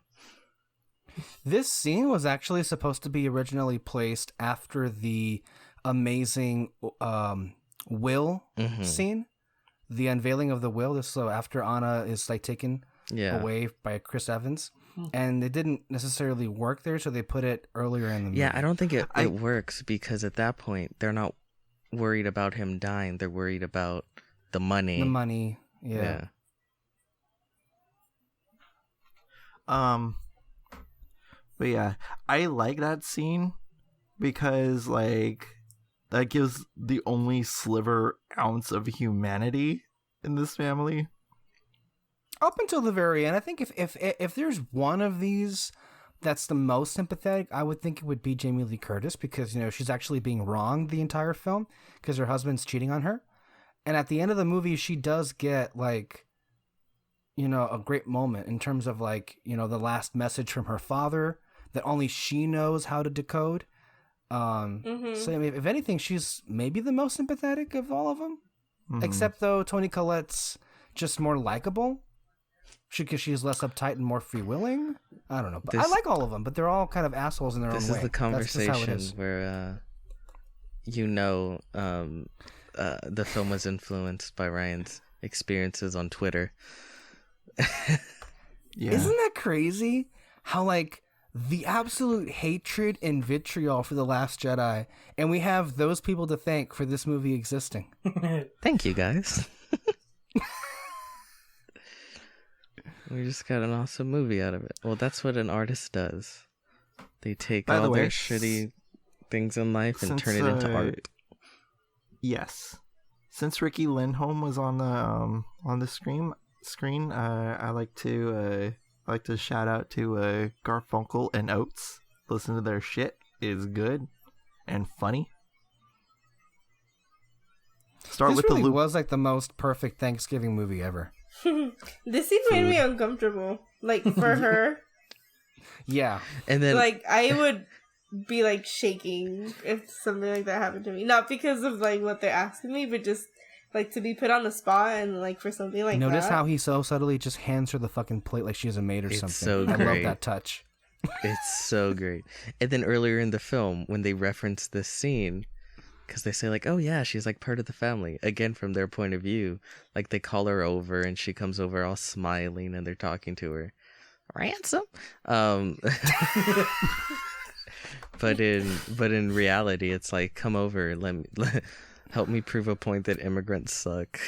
This scene was actually supposed to be originally placed after the amazing will scene, the unveiling of the will. So after Anna is like taken away by Chris Evans, and it didn't necessarily work there, so they put it earlier in the movie. Yeah, I don't think it works because at that point they're not worried about him dying. They're worried about the money. The money, yeah. But yeah, I like that scene because like that gives the only sliver ounce of humanity in this family. Up until the very end, I think if there's one of these that's the most sympathetic, I would think it would be Jamie Lee Curtis, because she's actually being wronged the entire film because her husband's cheating on her, and at the end of the movie she does get like a great moment in terms of like the last message from her father that only she knows how to decode. So I mean, if anything, she's maybe the most sympathetic of all of them, except though Toni Collette's just more likable. Because she's less uptight and more free willing. I don't know. But I like all of them, but they're all kind of assholes in their own way. This is the conversation where the film was influenced by Ryan's experiences on Twitter. Yeah. Isn't that crazy? How like the absolute hatred and vitriol for The Last Jedi, and we have those people to thank for this movie existing. Thank you, guys. We just got an awesome movie out of it. Well, that's what an artist does. They take all their shitty things in life and turn it into art. Yes. Since Ricky Lindholm was on the screen, I like to shout out to Garfunkel and Oates. Listen to their shit. It is good and funny. This really was like the most perfect Thanksgiving movie ever. This scene made me uncomfortable. Like for her. Yeah. And then like I would be like shaking if something like that happened to me. Not because of like what they're asking me, but just like to be put on the spot and like for something like that. Notice how he so subtly just hands her the fucking plate like she's a maid or something. So I great. love that touch. It's so great. And then earlier in the film, when they reference this scene, because they say like, oh yeah, she's like part of the family. Again, from their point of view, like they call her over and she comes over all smiling and they're talking to her. Ransom? But in reality, it's like, come over, help me prove a point that immigrants suck.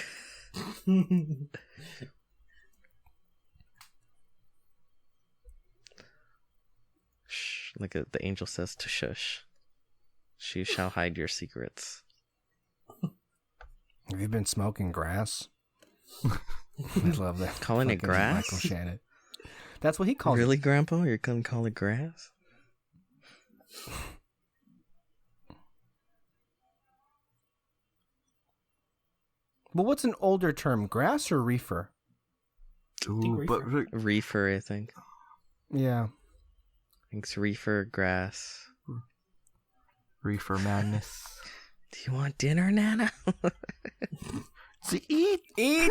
Shh, like the angel says to shush. She shall hide your secrets. Have you been smoking grass? I love that. Calling it grass? Michael Shannon. That's what he calls it. Really, Grandpa? You're gonna call it grass? Well, what's an older term, grass or reefer? Ooh, but reefer, I think. Yeah. I think it's reefer, grass. Reefer madness. Do you want dinner, Nana? So eat. Do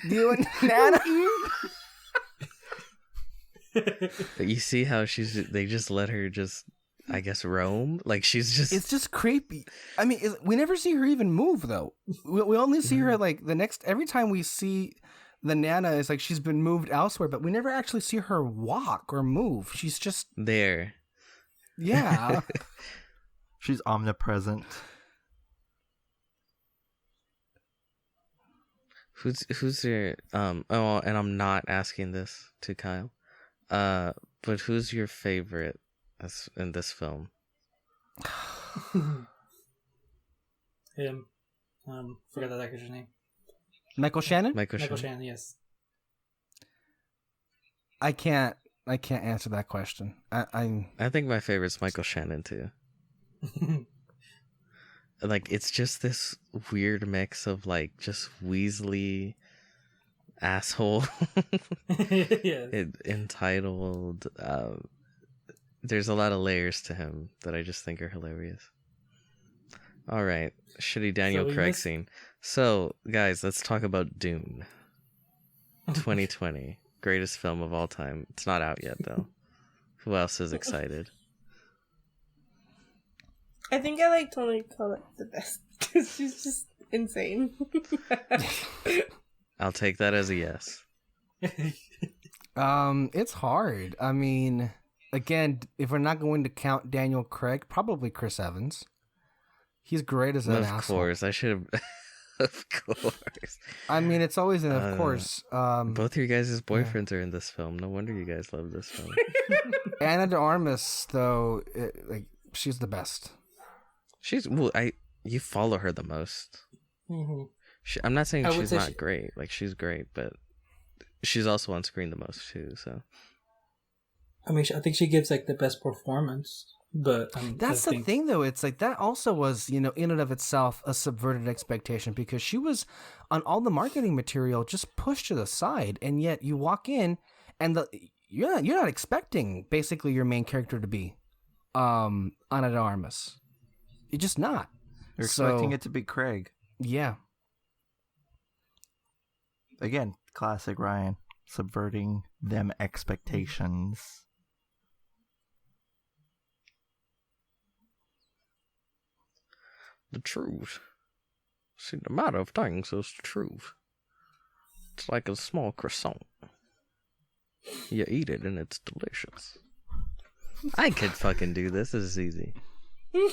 you want Nana? But you see how they just let her just, I guess, roam? Like she's just... It's just creepy. I mean, we never see her even move, though. We only see her like every time we see the Nana is like she's been moved elsewhere, but we never actually see her walk or move. She's just... there. Yeah. She's omnipresent. Who's your and I'm not asking this to Kyle. But who's your favorite in this film? Him. Forgot that actor's name. Michael Shannon? Michael Shannon, yes. I can't answer that question. I think my favorite's Michael Shannon too. like it's just this weird mix of like just Weasley asshole Yes. entitled. There's a lot of layers to him that I just think are hilarious. All right, shitty Daniel Craig scene. So, guys, let's talk about Dune. 2020, greatest film of all time. It's not out yet, though. Who else is excited? I think I like Toni Collette the best because she's just insane. I'll take that as a yes. It's hard. I mean, again, if we're not going to count Daniel Craig, probably Chris Evans. He's great as an asshole. Of course, I should have. Of course. I mean, it's always an of course. Both of you guys' boyfriends are in this film. No wonder you guys love this film. Ana de Armas, though, she's the best. You follow her the most. Mm-hmm. I'm not saying she's not great. Like, she's great, but she's also on screen the most too. So, I mean, I think she gives like the best performance. But that's the thing, though. It's like that also was, in and of itself, a subverted expectation because she was on all the marketing material just pushed to the side, and yet you walk in and you're not expecting basically your main character to be Ana de Armas. You're just not. You're expecting it to be Craig. Yeah. Again, classic Ryan, subverting them expectations. The truth. See, the matter of things is the truth. It's like a small croissant. You eat it and it's delicious. I could fucking do this. This is easy. I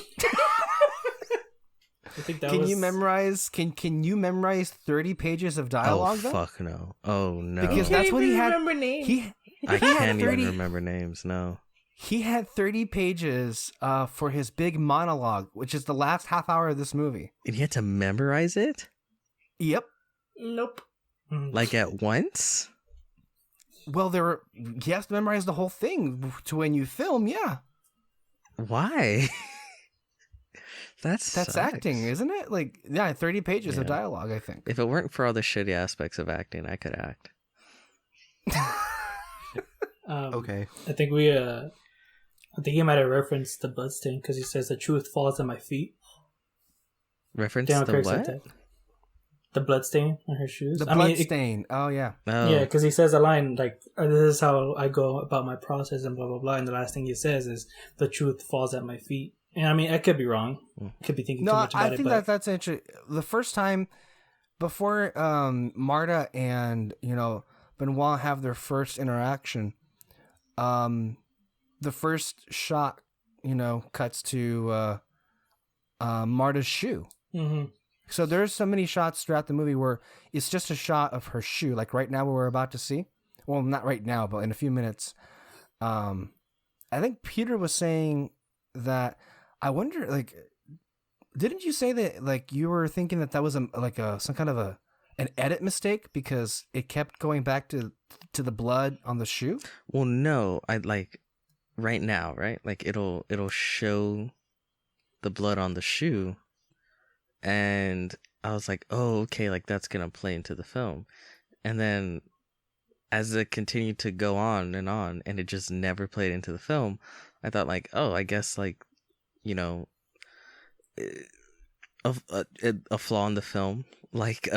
think that Can you memorize 30 pages of dialogue? Oh, fuck no. Oh, no. Because that's what he had. Remember names. I can't even remember names, no. He had 30 pages for his big monologue, which is the last half hour of this movie. And you had to memorize it? Yep. Nope. Like at once? Well, he has to memorize the whole thing to when you film, yeah. Why? That's acting, isn't it? Like, yeah, 30 pages of dialogue, I think. If it weren't for all the shitty aspects of acting, I could act. Okay. I think he might have referenced the bloodstain because he says the truth falls at my feet. Reference Daniel the Craig what? said that. The bloodstain on her shoes. The bloodstain. Oh, yeah. Oh. Yeah, because he says a line like, "This is how I go about my process," and blah blah blah. And the last thing he says is, "The truth falls at my feet." And I mean, I could be wrong. I could be thinking too much about it. I think that's interesting. The first time before Marta and Benoit have their first interaction, the first shot cuts to Marta's shoe. Mm-hmm. So there's so many shots throughout the movie where it's just a shot of her shoe, like right now what we're about to see. Well, not right now, but in a few minutes. I think Peter was saying that. I wonder, like, didn't you say that, like, you were thinking that was some kind of an edit mistake because it kept going back to the blood on the shoe? Well, no, I like right now, right? Like it'll show the blood on the shoe, and I was like, oh, okay, like that's gonna play into the film, and then as it continued to go on, and it just never played into the film, I thought like, oh, I guess like. A flaw in the film, like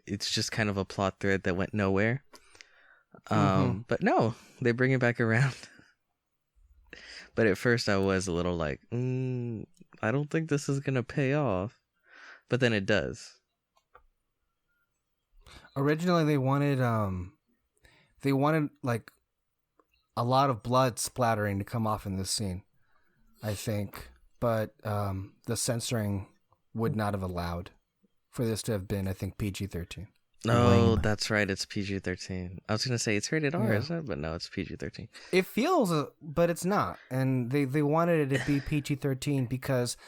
it's just kind of a plot thread that went nowhere. But no, they bring it back around. But at first I was a little like, I don't think this is gonna pay off, but then it does. Originally they wanted like a lot of blood splattering to come off in this scene, I think. But the censoring would not have allowed for this to have been, I think, PG-13. No, that's right. It's PG-13. I was going to say it's rated R, isn't it? But no, it's PG-13. It feels, but it's not. And they wanted it to be PG-13 because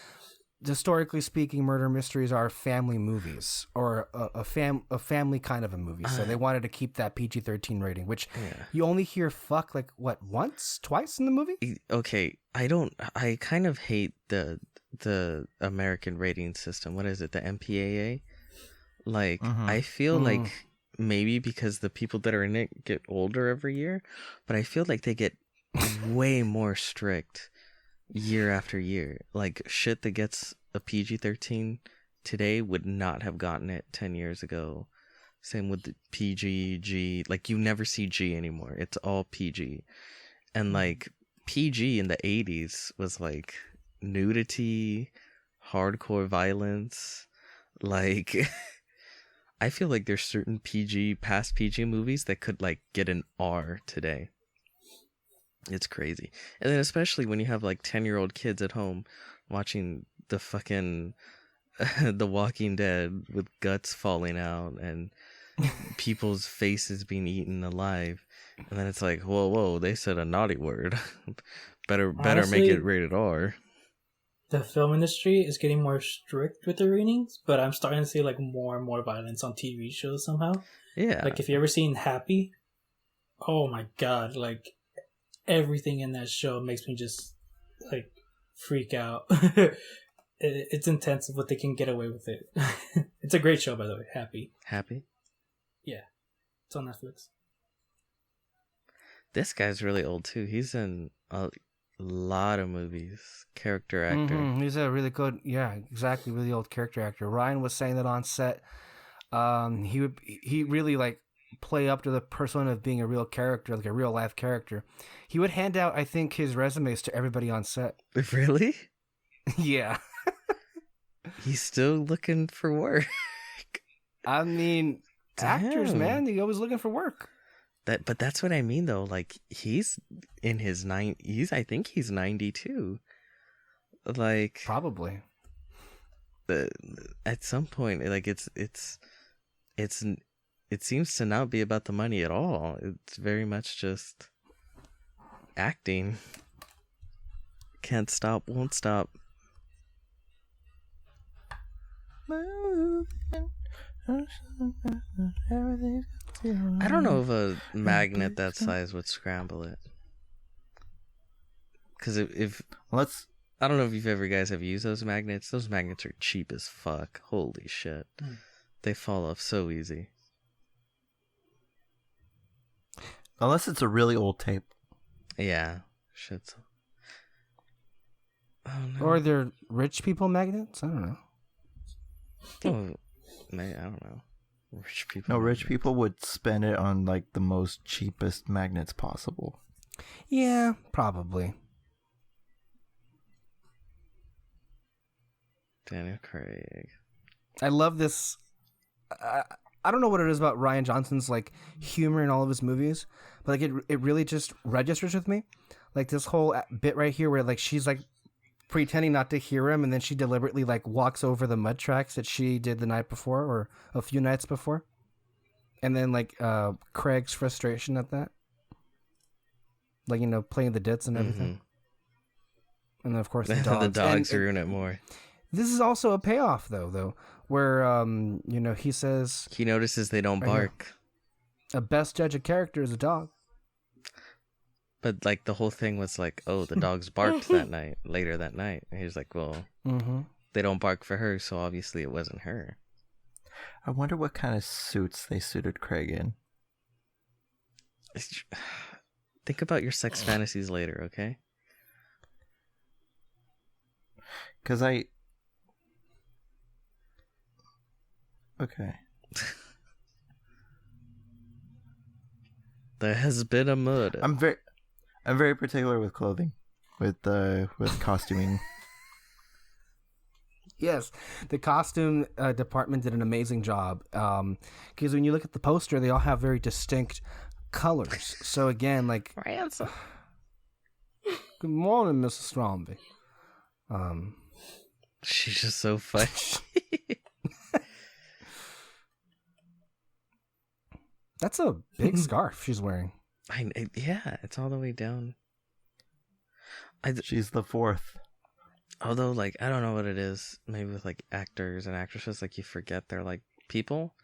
historically speaking, murder mysteries are family movies or a family kind of a movie. So they wanted to keep that PG-13 rating, which you only hear fuck like what, once, twice in the movie? Okay, I kind of hate the American rating system. What is it? The MPAA? Like, I feel like maybe because the people that are in it get older every year, but I feel like they get way more strict year after year. Like, shit that gets a PG-13 today would not have gotten it 10 years ago. Same with the PG, G. Like, you never see G anymore. It's all PG. And, like, PG in the 80s was, like, nudity, hardcore violence. Like, I feel like there's certain past PG movies that could, like, get an R today. It's crazy. And then especially when you have like 10-year-old kids at home watching the fucking The Walking Dead with guts falling out and people's faces being eaten alive. And then it's like, whoa, they said a naughty word. better Honestly, make it rated R. The film industry is getting more strict with the ratings, but I'm starting to see like more and more violence on TV shows somehow. Yeah. Like if you ever seen Happy, oh my god, like everything in that show makes me just like freak out. It's intense what they can get away with it. It's a great show, by the way. Happy. Yeah, it's on Netflix. This guy's really old too. He's in a lot of movies. Character actor. He's a really good, exactly, really old character actor. Ryan was saying that on set. He really like play up to the persona of being a real character, like a real life character. He would hand out, I think, his resumes to everybody on set. Really? Yeah. He's still looking for work. I mean, actors, man, they always looking for work. But that's what I mean, though. Like, he's in his I think he's 92. Like, probably. At some point, like it seems to not be about the money at all. It's very much just acting. Can't stop, won't stop. I don't know if a magnet that size would scramble it. Because I don't know if you guys have used those magnets. Those magnets are cheap as fuck. Holy shit. They fall off so easy. Unless it's a really old tape. Yeah. Shit. Oh, no. Or they're rich people magnets? I don't know. Oh, man, I don't know. Rich people. No, rich people would spend it on like the most cheapest magnets possible. Yeah, probably. Daniel Craig. I love this. I don't know what it is about Rian Johnson's like humor in all of his movies, but like it really just registers with me. Like this whole bit right here where like she's like pretending not to hear him, and then she deliberately like walks over the mud tracks that she did the night before or a few nights before, and then like Craig's frustration at that, like, you know, playing the dits and everything, and then of course the dogs. The dogs ruin it more. This is also a payoff though, where you know, he says he notices they don't bark. A best judge of character is a dog. But like the whole thing was like, oh, the dogs barked later that night. And he was like, well, they don't bark for her, so obviously it wasn't her. I wonder what kind of suits they suited Craig in. Think about your sex fantasies later, okay? Because Okay. There has been a murder. I'm very particular with clothing, with costuming. Yes, the costume department did an amazing job. Because when you look at the poster, they all have very distinct colors. So again, like, Ransom. Good morning, Mrs. Stromby. She's just so funny. That's a big scarf she's wearing. Yeah, it's all the way down. She's the fourth. Although, like, I don't know what it is. Maybe with like actors and actresses, like you forget they're like people.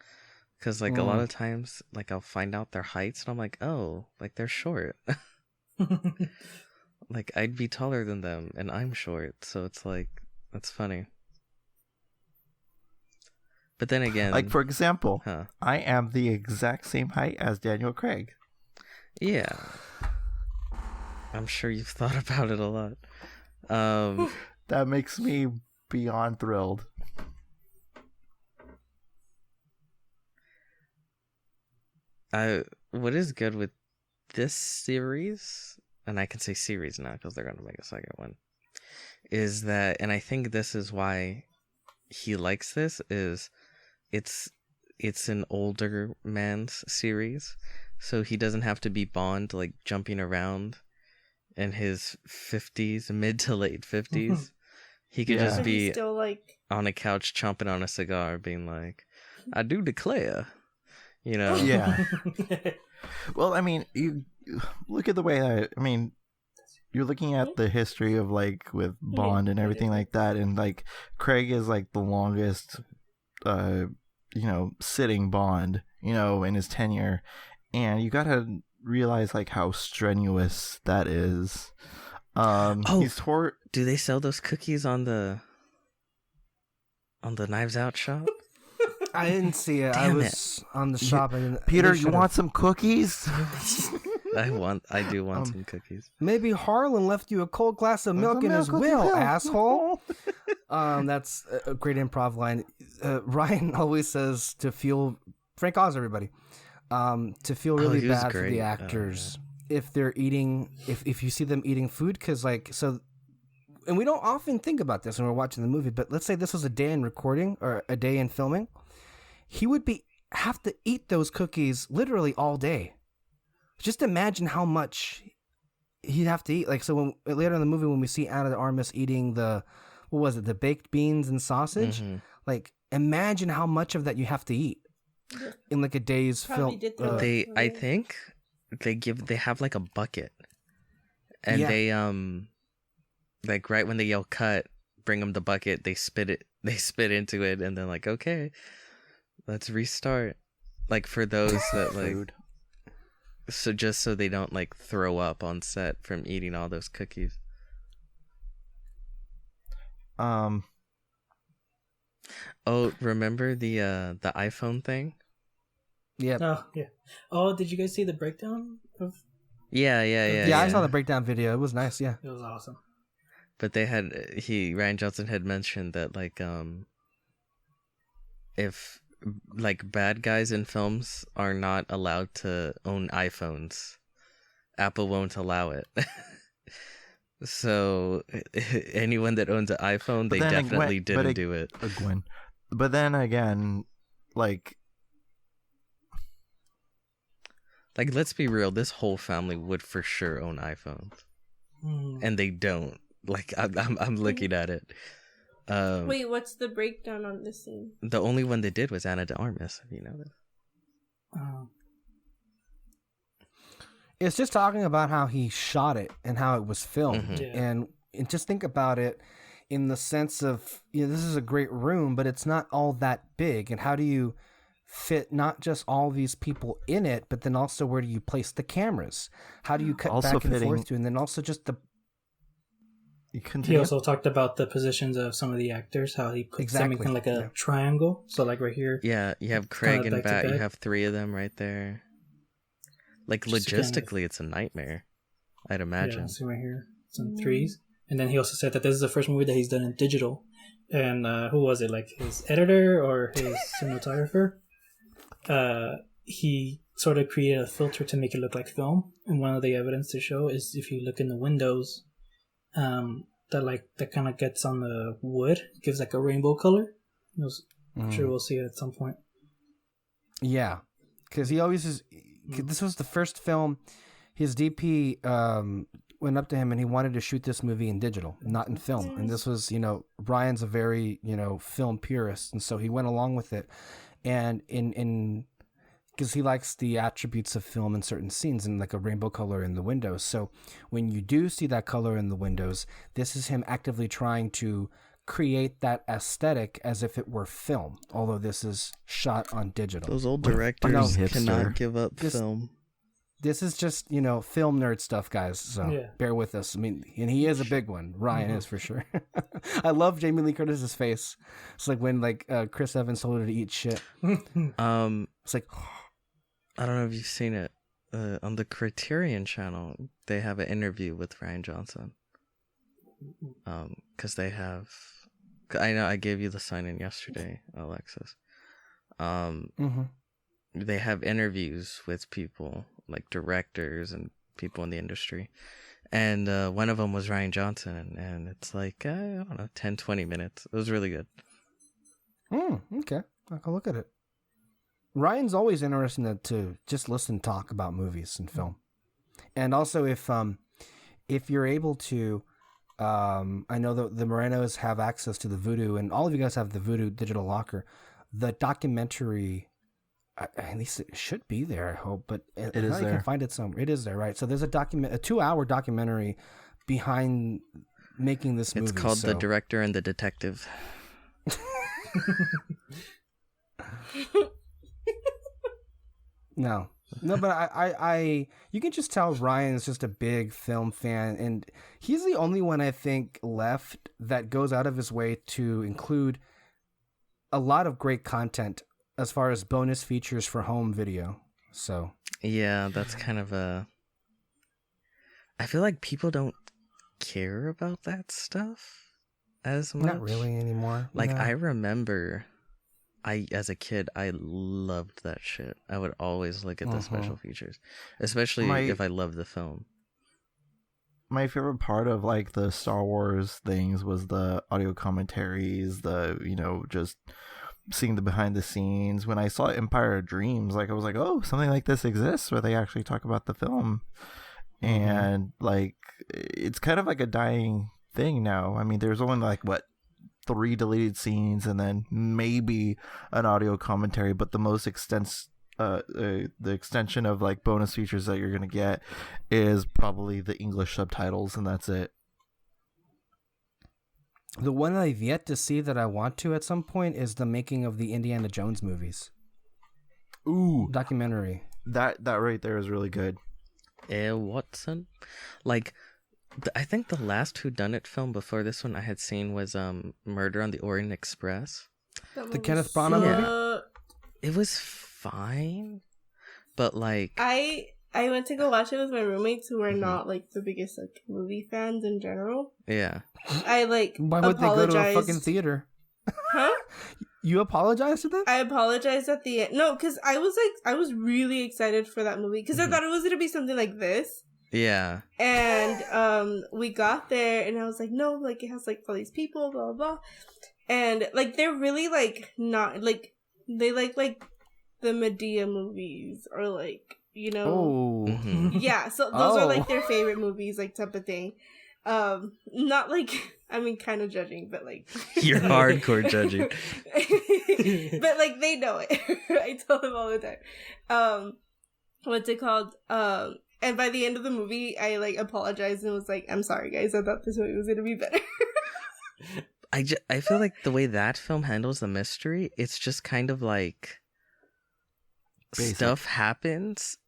Because like a lot of times, like I'll find out their heights, and I'm like, oh, like they're short. Like I'd be taller than them, and I'm short, so it's like that's funny. But then again, Like for example, huh? I am the exact same height as Daniel Craig. Yeah, I'm sure you've thought about it a lot. That makes me beyond thrilled. What is good with this series, and I can say series now because they're going to make a second one, is that, and I think this is why he likes this, is it's an older man's series, so he doesn't have to be Bond, like jumping around in his 50s, mid to late 50s. He could just But he's be still like on a couch chomping on a cigar, being like, I do declare, you know. Yeah. Well, I mean, you look at the way you're looking at the history of like with Bond and everything like that, and like Craig is like the longest, sitting Bond, in his tenure, and you gotta realize like how strenuous that is. Do they sell those cookies on the Knives Out shop? I didn't see it. I was on the shop. Peter, you want some cookies? I do want some cookies. Maybe Harlan left you a cold glass of milk in his will, asshole. That's a great improv line. Ryan always says to feel Frank Oz, everybody, to feel really bad for the actors if they're eating, if you see them eating food, because like so. And we don't often think about this when we're watching the movie, but let's say this was a day in recording or a day in filming. He would have to eat those cookies literally all day. Just imagine how much he'd have to eat. Like, so later in the movie, when we see Ana de Armas eating the baked beans and sausage, like, imagine how much of that you have to eat in like a day's film. I think they have like a bucket, and they like right when they yell cut, bring them the bucket, they spit into it, and then like, okay, let's restart. Like for those that like, so just so they don't like throw up on set from eating all those cookies. Oh, remember the iPhone thing? Yeah. Oh yeah. Oh, did you guys see the breakdown of? Yeah. I saw the breakdown video. It was nice. Yeah. It was awesome. But Rian Johnson had mentioned that like if like bad guys in films are not allowed to own iPhones, Apple won't allow it. So anyone that owns an iPhone, they definitely didn't do it. But then again, like let's be real, this whole family would for sure own iPhones, and they don't. Like I'm looking at it. Wait, what's the breakdown on this scene? The only one they did was Ana de Armas. If you know that. It's just talking about how he shot it and how it was filmed, and just think about it in the sense of this is a great room, but it's not all that big, and how do you fit not just all these people in it, but then also where do you place the cameras? How do you cut also back and forth to, and then also just the. He also talked about the positions of some of the actors, how he puts them in like a triangle. So like right here. Yeah, you have Craig and Bat. You have three of them right there. Like just logistically, it's a nightmare, I'd imagine. Yeah, see right here, some threes. And then he also said that this is the first movie that he's done in digital. And who was it? Like his editor or his cinematographer? He sort of created a filter to make it look like film. And one of the evidence to show is if you look in the windows. That kind of gets on the wood, gives like a rainbow color. I'm sure we'll see it at some point. Yeah, because he always is. This was the first film. His DP went up to him and he wanted to shoot this movie in digital, not in film. And this was, Ryan's a very, film purist, and so he went along with it. And in because he likes the attributes of film in certain scenes and like a rainbow color in the windows. So when you do see that color in the windows, this is him actively trying to create that aesthetic as if it were film, although this is shot on digital. Those old directors hipster. cannot give up film. This is just, film nerd stuff, guys. So bear with us. I mean, and he is a big one. Ryan is for sure. I love Jamie Lee Curtis's face. It's like when Chris Evans told her to eat shit. It's like, I don't know if you've seen it on the Criterion channel. They have an interview with Rian Johnson. Because they have, I know I gave you the sign-in yesterday, Alexis. They have interviews with people like directors and people in the industry, and one of them was Rian Johnson, and it's like I don't know, 10-20 minutes. It was really good. Okay, I'll go look at it. Ryan's always interesting to just listen talk about movies and film, and also if you're able to, I know the Morenos have access to the Vudu, and all of you guys have the Vudu digital locker. The documentary, at least it should be there, I hope, but it is there. You can find it somewhere. It is there, right? So there's a 2-hour documentary behind making this movie. It's called The Director and the Detective. No, but I you can just tell Ryan's just a big film fan, and he's the only one I think left that goes out of his way to include a lot of great content as far as bonus features for home video. So yeah, that's kind of I feel like people don't care about that stuff as much. Not really anymore. Like, no. I remember as a kid, I loved that shit. I would always look at the special features, especially if I loved the film. My favorite part of like the Star Wars things was the audio commentaries, just seeing the behind the scenes. When I saw Empire of Dreams, I was like, oh, something like this exists where they actually talk about the film. And it's kind of like a dying thing now. I mean, there's only 3 deleted scenes and then maybe an audio commentary, but the most the extension of bonus features that you're gonna get is probably the English subtitles, and that's it. The one I've yet to see that I want to at some point is the making of the Indiana Jones movies. Ooh, documentary. That right there is really good. Watson, I think the last Whodunnit film before this one I had seen was Murder on the Orient Express. The Kenneth Branagh movie. It was fine, but I went to go watch it with my roommates who are not the biggest movie fans in general. Yeah. Why would they go to a fucking theater? Huh? You apologized to them? I apologized at the end. No, because I was really excited for that movie because I thought it was gonna be something like this. Yeah. And we got there and I was like, no, it has all these people, blah blah blah. And they're really not they like the Medea movies or Oh. Yeah, so those are their favorite movies, type of thing. Not I mean, kind of judging, but you're hardcore judging. But they know it. I tell them all the time. What's it called? And by the end of the movie, I apologized and was like, "I'm sorry, guys. I thought this movie was gonna be better." I feel like the way that film handles the mystery, it's just kind of basic. Stuff happens,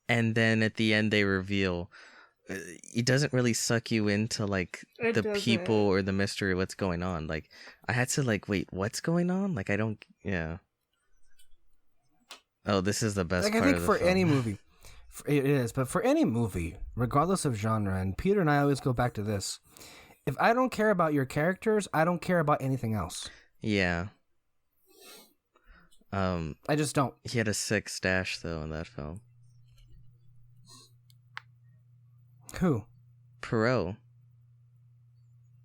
and then at the end they reveal. It doesn't really suck you into the people or the mystery, what's going on. I had to wait, what's going on? I don't. Yeah. Oh, this is the best part I think of the for film. any movie. It is, but for any movie, regardless of genre, and Peter and I always go back to this, if I don't care about your characters, I don't care about anything else. Yeah. I just don't. He had a sick stash, though, in that film. Who? Perot.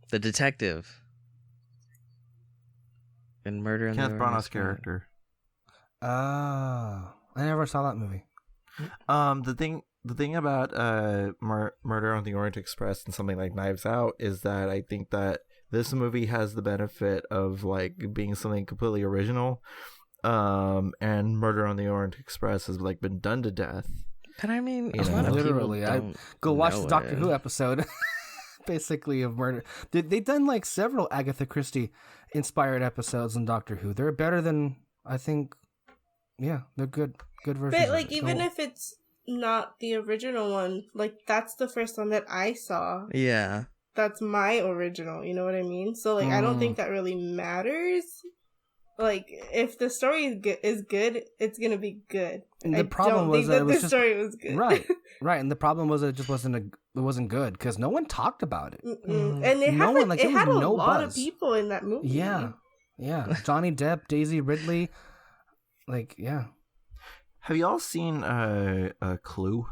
The detective. In Murder on the Orient Kenneth Branagh's Express. character. I never saw that movie. The thing about Murder on the Orient Express and something like Knives Out is that I think that this movie has the benefit of being something completely original. and Murder on the Orient Express has like been done to death. But I mean, You a know, lot of literally, people I don't go watch know the Doctor it. Who episode, basically of murder. They've done like several Agatha Christie inspired episodes in Doctor Who. They're better than I think. Yeah, they're good versions. But of like, it. even Don't- if it's not the original one, like that's the first one that I saw. Yeah. That's my original. You know what I mean? So like, I don't think that really matters. Like, if the story is good, it's gonna be good. And I the problem don't was think that it was the just story was good. right, and the problem was that it just wasn't good because no one talked about it. And it No had one, like, it there was had a no lot buzz. of people in that movie. Yeah, Johnny Depp, Daisy Ridley, like yeah. Have y'all seen Clue?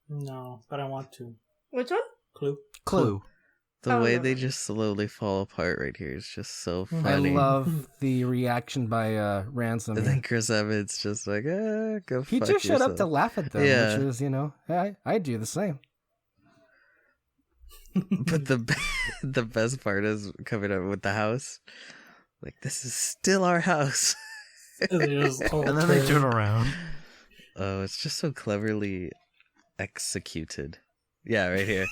No, but I want to. Which one? Clue. The Oh, way no. they just slowly fall apart right here is just so I funny. love the reaction by Ransom. And then Chris Evans just like, go He fuck just showed up yourself. to laugh at them, Yeah. which is, I do the same. But the best part is coming up with the house. Like, this is still our house. And then they turn around. Oh, it's just so cleverly executed. Yeah, right here.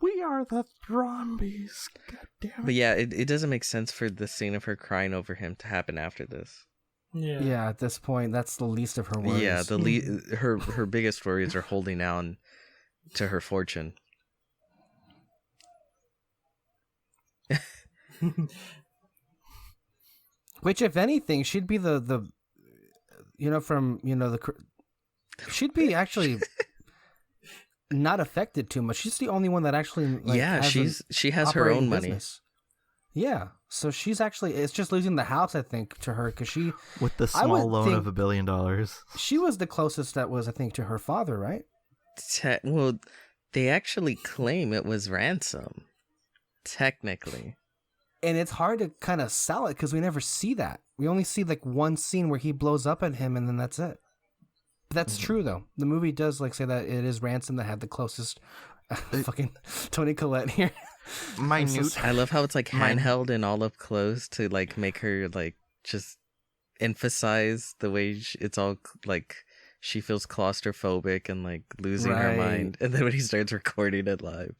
We are the Brombies. God damn it. But yeah, it doesn't make sense for the scene of her crying over him to happen after this. Yeah, at this point, that's the least of her worries. Yeah, her biggest worries are holding on to her fortune. Which, if anything, she'd be she'd be actually not affected too much. She's the only one that actually, like, yeah, has she has her operating own money. business. Yeah, so she's actually, it's just losing the house, I think, to her, because With the I would small loan think- of $1 billion. she was the closest that was, I think, to her father, right? Well, they actually claim it was ransom. Technically. And it's hard to kind of sell it because we never see that. We only see like one scene where he blows up at him, and then that's it. But that's true, though. The movie does like say that it is Ransom that had the closest. Fucking Toni Collette here. Minute. I love how it's like Mine- handheld and all up close to like make her like just emphasize the way it's all like she feels claustrophobic and like losing her Right. mind. And then when he starts recording it live.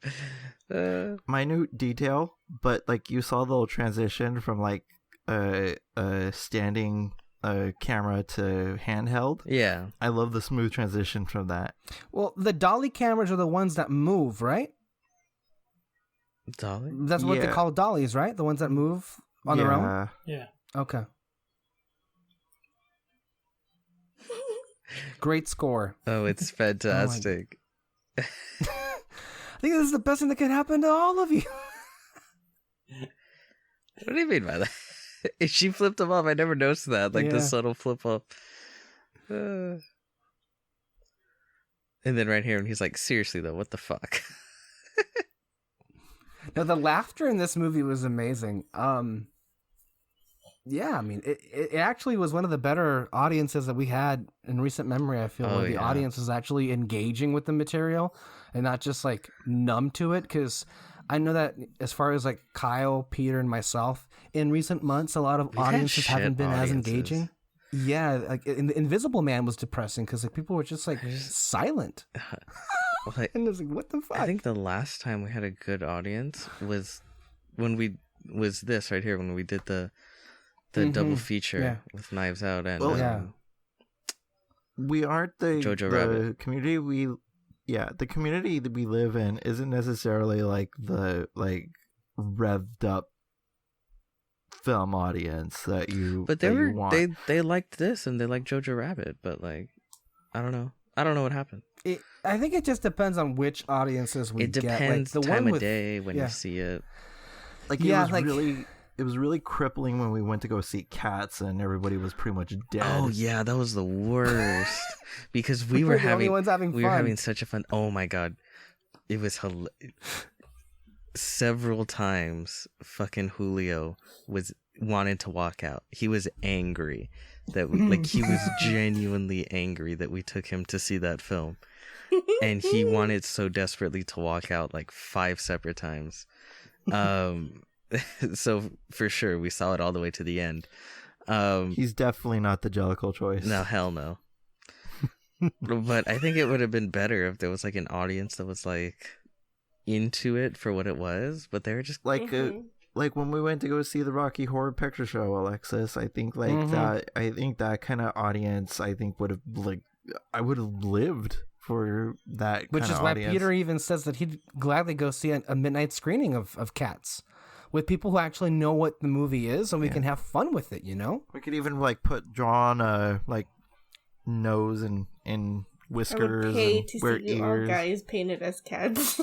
Minute detail, but like you saw the little transition from like standing camera to handheld. Yeah. I love the smooth transition from that. Well, the dolly cameras are the ones that move, right? Dolly? That's what they Yeah. call dollies, right? The ones that move on their own? Yeah. Okay. Great score. Oh, it's fantastic. I think this is the best thing that could happen to all of you. What do you mean by that? She flipped him off. I never noticed that. Like the Yeah. subtle flip up. And then right here, and he's like, seriously though, what the fuck? No, the laughter in this movie was amazing. Yeah, I mean, it actually was one of the better audiences that we had in recent memory, I feel, Oh, where the yeah. audience was actually engaging with the material and not just, like, numb to it, because I know that as far as, like, Kyle, Peter, and myself, in recent months, a lot of We've had audiences haven't shit been as audiences. engaging. Yeah, like, the Invisible Man was depressing, because, like, people were just, like, silent. Well, I, And it was like, what the fuck? I think the last time we had a good audience was when was this right here, when we did the double feature Yeah. with Knives Out and Well, yeah. We aren't the Jojo the Rabbit. community the community that we live in isn't necessarily like the like revved up film audience that you but that they you were want. they liked this and they liked Jojo Rabbit, but like I don't know what happened. I think it just depends on which audiences we It get. depends Like, the time one of with, day when yeah. you see it. Like Yeah, it was really crippling when we went to go see Cats and everybody was pretty much dead. Oh yeah, that was the worst because we We were were the only having ones having we were fun. having such a fun. Oh my god, it was several times. Fucking Julio was wanted to walk out. He was angry that he was genuinely angry that we took him to see that film, and he wanted so desperately to walk out like 5 separate times. So for sure, we saw it all the way to the end. He's definitely not the Jellicle choice. No, hell no. But I think it would have been better if there was like an audience that was like into it for what it was, but they were just like when we went to go see the Rocky Horror Picture Show, Alexis. I think that. I think that kind of audience. I think would have I would have lived for that. Which is why audience. Peter even says that he'd gladly go see a midnight screening of Cats with people who actually know what the movie is, and we can have fun with it. You know, we could even draw on like nose and whiskers. I would pay and to wear see you ears. all guys painted as cats.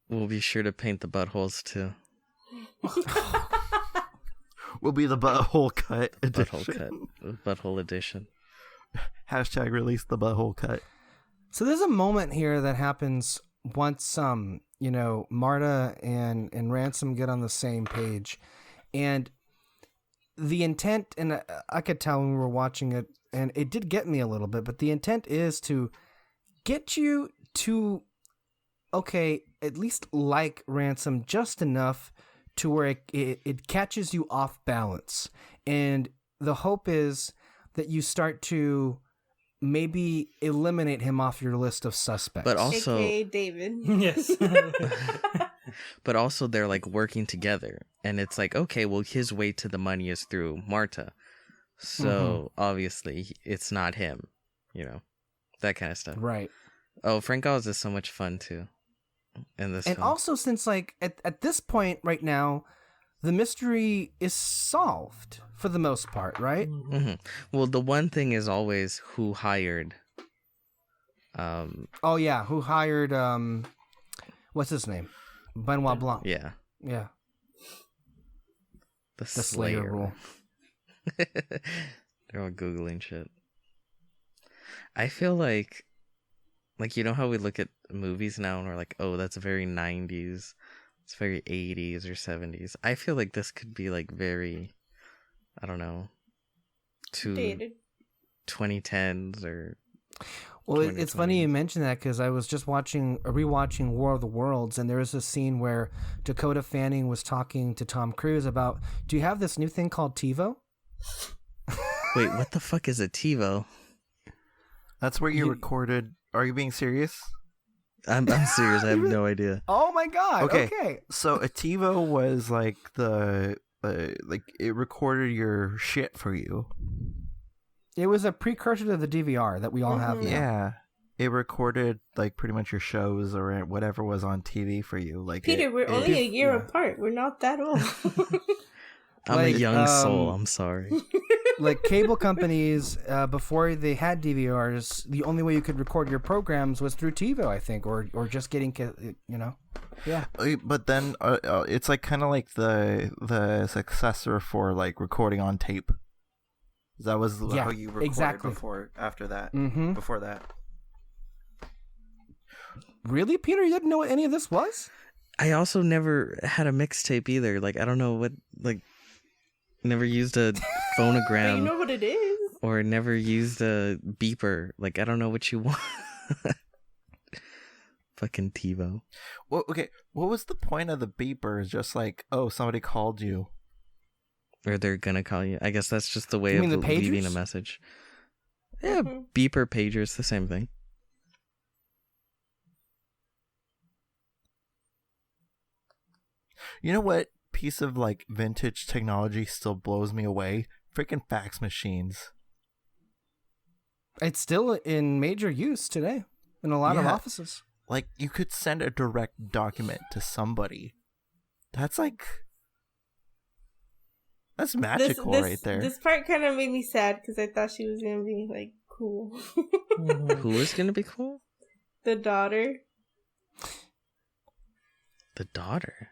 We'll be sure to paint the buttholes too. Will be the butthole cut edition. Butthole edition. Hashtag release the butthole cut. so there's a moment here that happens once Marta and Ransom get on the same page, and the intent, and I could tell when we were watching it, and it did get me a little bit, but the intent is to get you to, okay, at least like Ransom just enough to where it catches you off balance. And the hope is that you start to maybe eliminate him off your list of suspects. But also, AKA David. Yes. but also they're like working together, and it's like, okay, well, his way to the money is through Marta, so obviously it's not him, that kind of stuff. Right. Oh, Frank Oz is so much fun too in this And film. also, since like at this point right now, the mystery is solved for the most part, right? Well, the one thing is always who hired. Oh yeah, who hired what's his name? Benoit Blanc. Yeah, Yeah. the The Slayer rule. They're all googling shit. I feel like how we look at movies now and we're like, oh, that's very 90s, it's very 80s or 70s. I feel like this could be like very, I don't know, Dated. 2010s or. Well, it's funny you mention that because I was just rewatching War of the Worlds, and there was a scene where Dakota Fanning was talking to Tom Cruise about, do you have this new thing called TiVo? Wait, what the fuck is a TiVo? That's where you recorded. Are you being serious? I'm serious. I have no idea. Oh my god. Okay. So a TiVo was like it recorded your shit for you. It was a precursor to the DVR that we all have now. Yeah. It recorded like pretty much your shows or whatever was on TV for you. Like Peter, we're only a year apart. We're not that old. I'm a young soul. I'm sorry. Like cable companies, before they had DVRs, the only way you could record your programs was through TiVo, I think, or just getting, Yeah. But then it's like kind of like the successor for like recording on tape. That was how you recorded after that. Mm-hmm. Before that. Really, Peter? You didn't know what any of this was? I also never had a mixtape either. Like, I don't know what, like, never used a phonogram. But you know what it is. Or never used a beeper. Like, I don't know what you want. Fucking TiVo. Well, okay. What was the point of the beeper? Just like, oh, somebody called you. Or they're gonna call you. I guess that's just the way You of mean the leaving a pagers? message. Yeah, beeper, pagers, the same thing. You know what piece of like vintage technology still blows me away? Freaking fax machines. It's still in major use today in a lot of Yeah. offices. Like you could send a direct document to somebody. That's like that's magical right there. This part kind of made me sad because I thought she was gonna be like cool. Who is gonna be cool? The daughter. The daughter.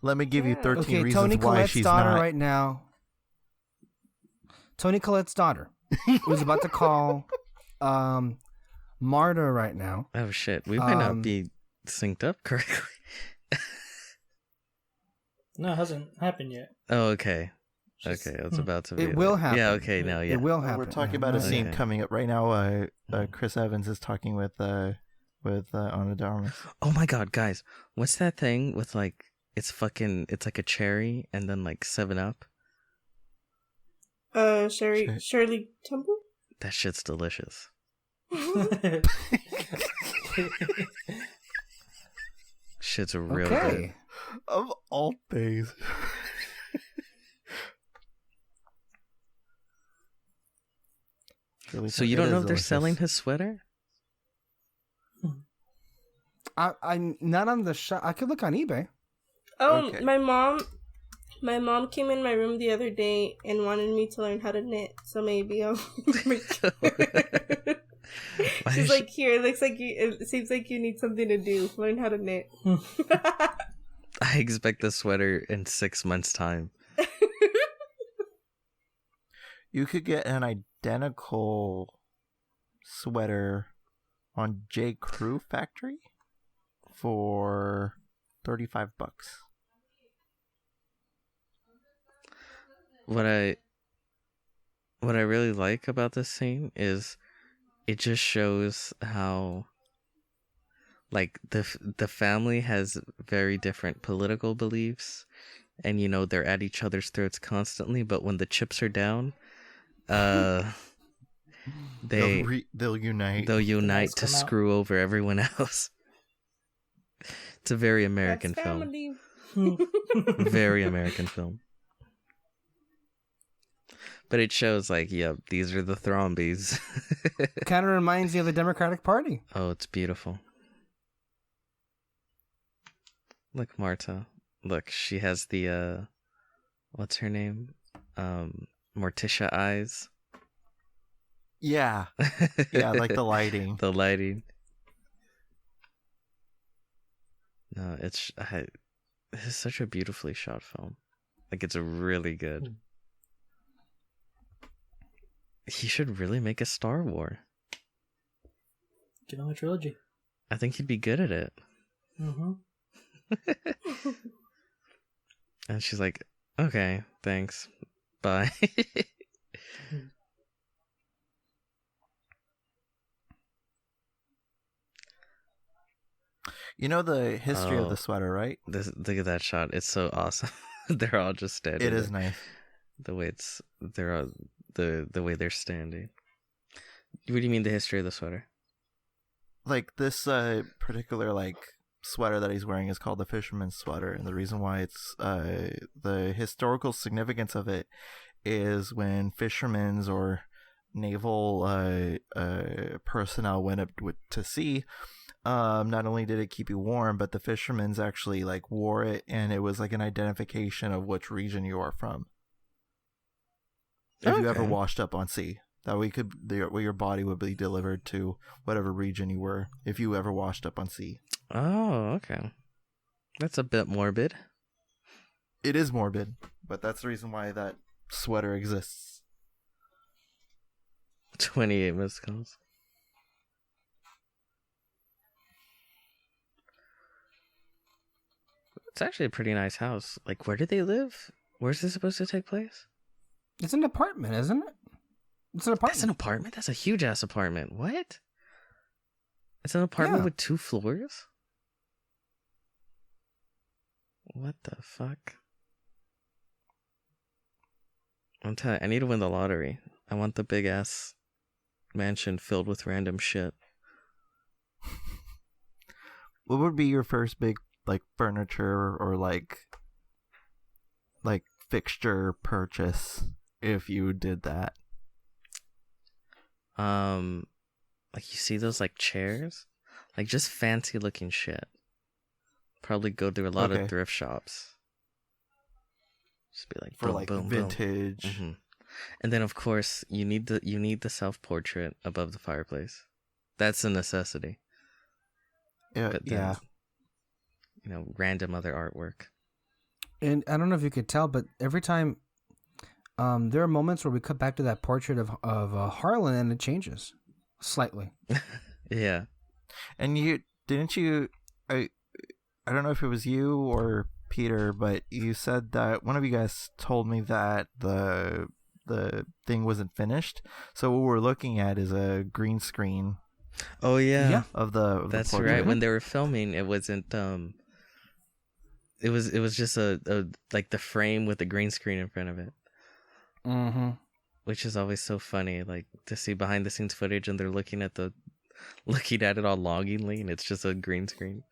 Let me give you 13 Okay, reasons Tony why Collette's she's daughter not. right now. Tony Collette's daughter was about to call Marta right now. Oh shit, we might not be synced up correctly. No, it hasn't happened yet. Oh, okay. Just- Okay, it's about to be. It will happen. Yeah, okay, no, yeah. It will happen. We're talking Yeah, about a no, scene Okay. coming up right now. Chris Evans is talking with with Ana de Armas. Oh my god, guys. What's that thing with like it's like a cherry and then like 7-Up? Shirley Temple? That shit's delicious. Shit's real good. Of all things. So you don't know if they're selling his sweater? I'm not on the shop. I could look on eBay. Oh, Okay. my mom came in my room the other day and wanted me to learn how to knit. So maybe I'll. She's like, here. It seems like you need something to do. Learn how to knit. I expect the sweater in 6 months' time. You could get an identical sweater on J. Crew Factory for $35. What I really like about this scene is it just shows how like the family has very different political beliefs, and you know they're at each other's throats constantly, but when the chips are down, they'll unite. They'll unite to screw over everyone else. It's a very American film. Very American film. But it shows like, yep, these are the Thrombies. Kind of reminds me of the Democratic Party. Oh, it's beautiful. Look, Marta. Look, she has the what's her name? Morticia eyes. Yeah. Yeah, like the lighting. The lighting. No, it's such a beautifully shot film. Like, it's really good. He should really make a Star Wars. Give him a trilogy. I think he'd be good at it. Mm-hmm. And she's like, okay, thanks. Bye. You know the history of the sweater, right? Look at that shot. It's so awesome. They're all just standing. It is there. nice. The way the way they're standing. What do you mean the history of the sweater? Like this particular like sweater that he's wearing is called the fisherman's sweater, and the reason why it's the historical significance of it is when fishermen's or naval personnel went up to sea. Not only did it keep you warm, but the fishermen's actually like wore it, and it was like an identification of which region you are from. If you ever washed up on sea, that way your body would be delivered to whatever region you were. If you ever washed up on sea. Oh, okay. That's a bit morbid. It is morbid, but that's the reason why that sweater exists. 28 missed calls. It's actually a pretty nice house. Like, where do they live? Where's this supposed to take place? It's an apartment, isn't it? It's an apartment. That's an apartment? That's a huge ass apartment. What? It's an apartment with 2 floors? What the fuck? I'm telling you, I need to win the lottery. I want the big ass mansion filled with random shit. What would be your first big like furniture or like fixture purchase if you did that? Like you see those like chairs? Like just fancy looking shit. Probably go through a lot of thrift shops. Just be like for boom, like boom, vintage. Boom. Mm-hmm. And then of course you need the self-portrait above the fireplace. That's a necessity. Yeah, but then, you know, random other artwork. And I don't know if you could tell, but every time there are moments where we cut back to that portrait of Harlan and it changes slightly. And Yeah. I don't know if it was you or Peter, but you said that one of you guys told me that the thing wasn't finished. So what we're looking at is a green screen Oh yeah, of the that's portrait. right. When they were filming, it wasn't. It was just a like the frame with the green screen in front of it. Mm-hmm. Which is always so funny, like to see behind the scenes footage and they're looking at it all longingly, and it's just a green screen.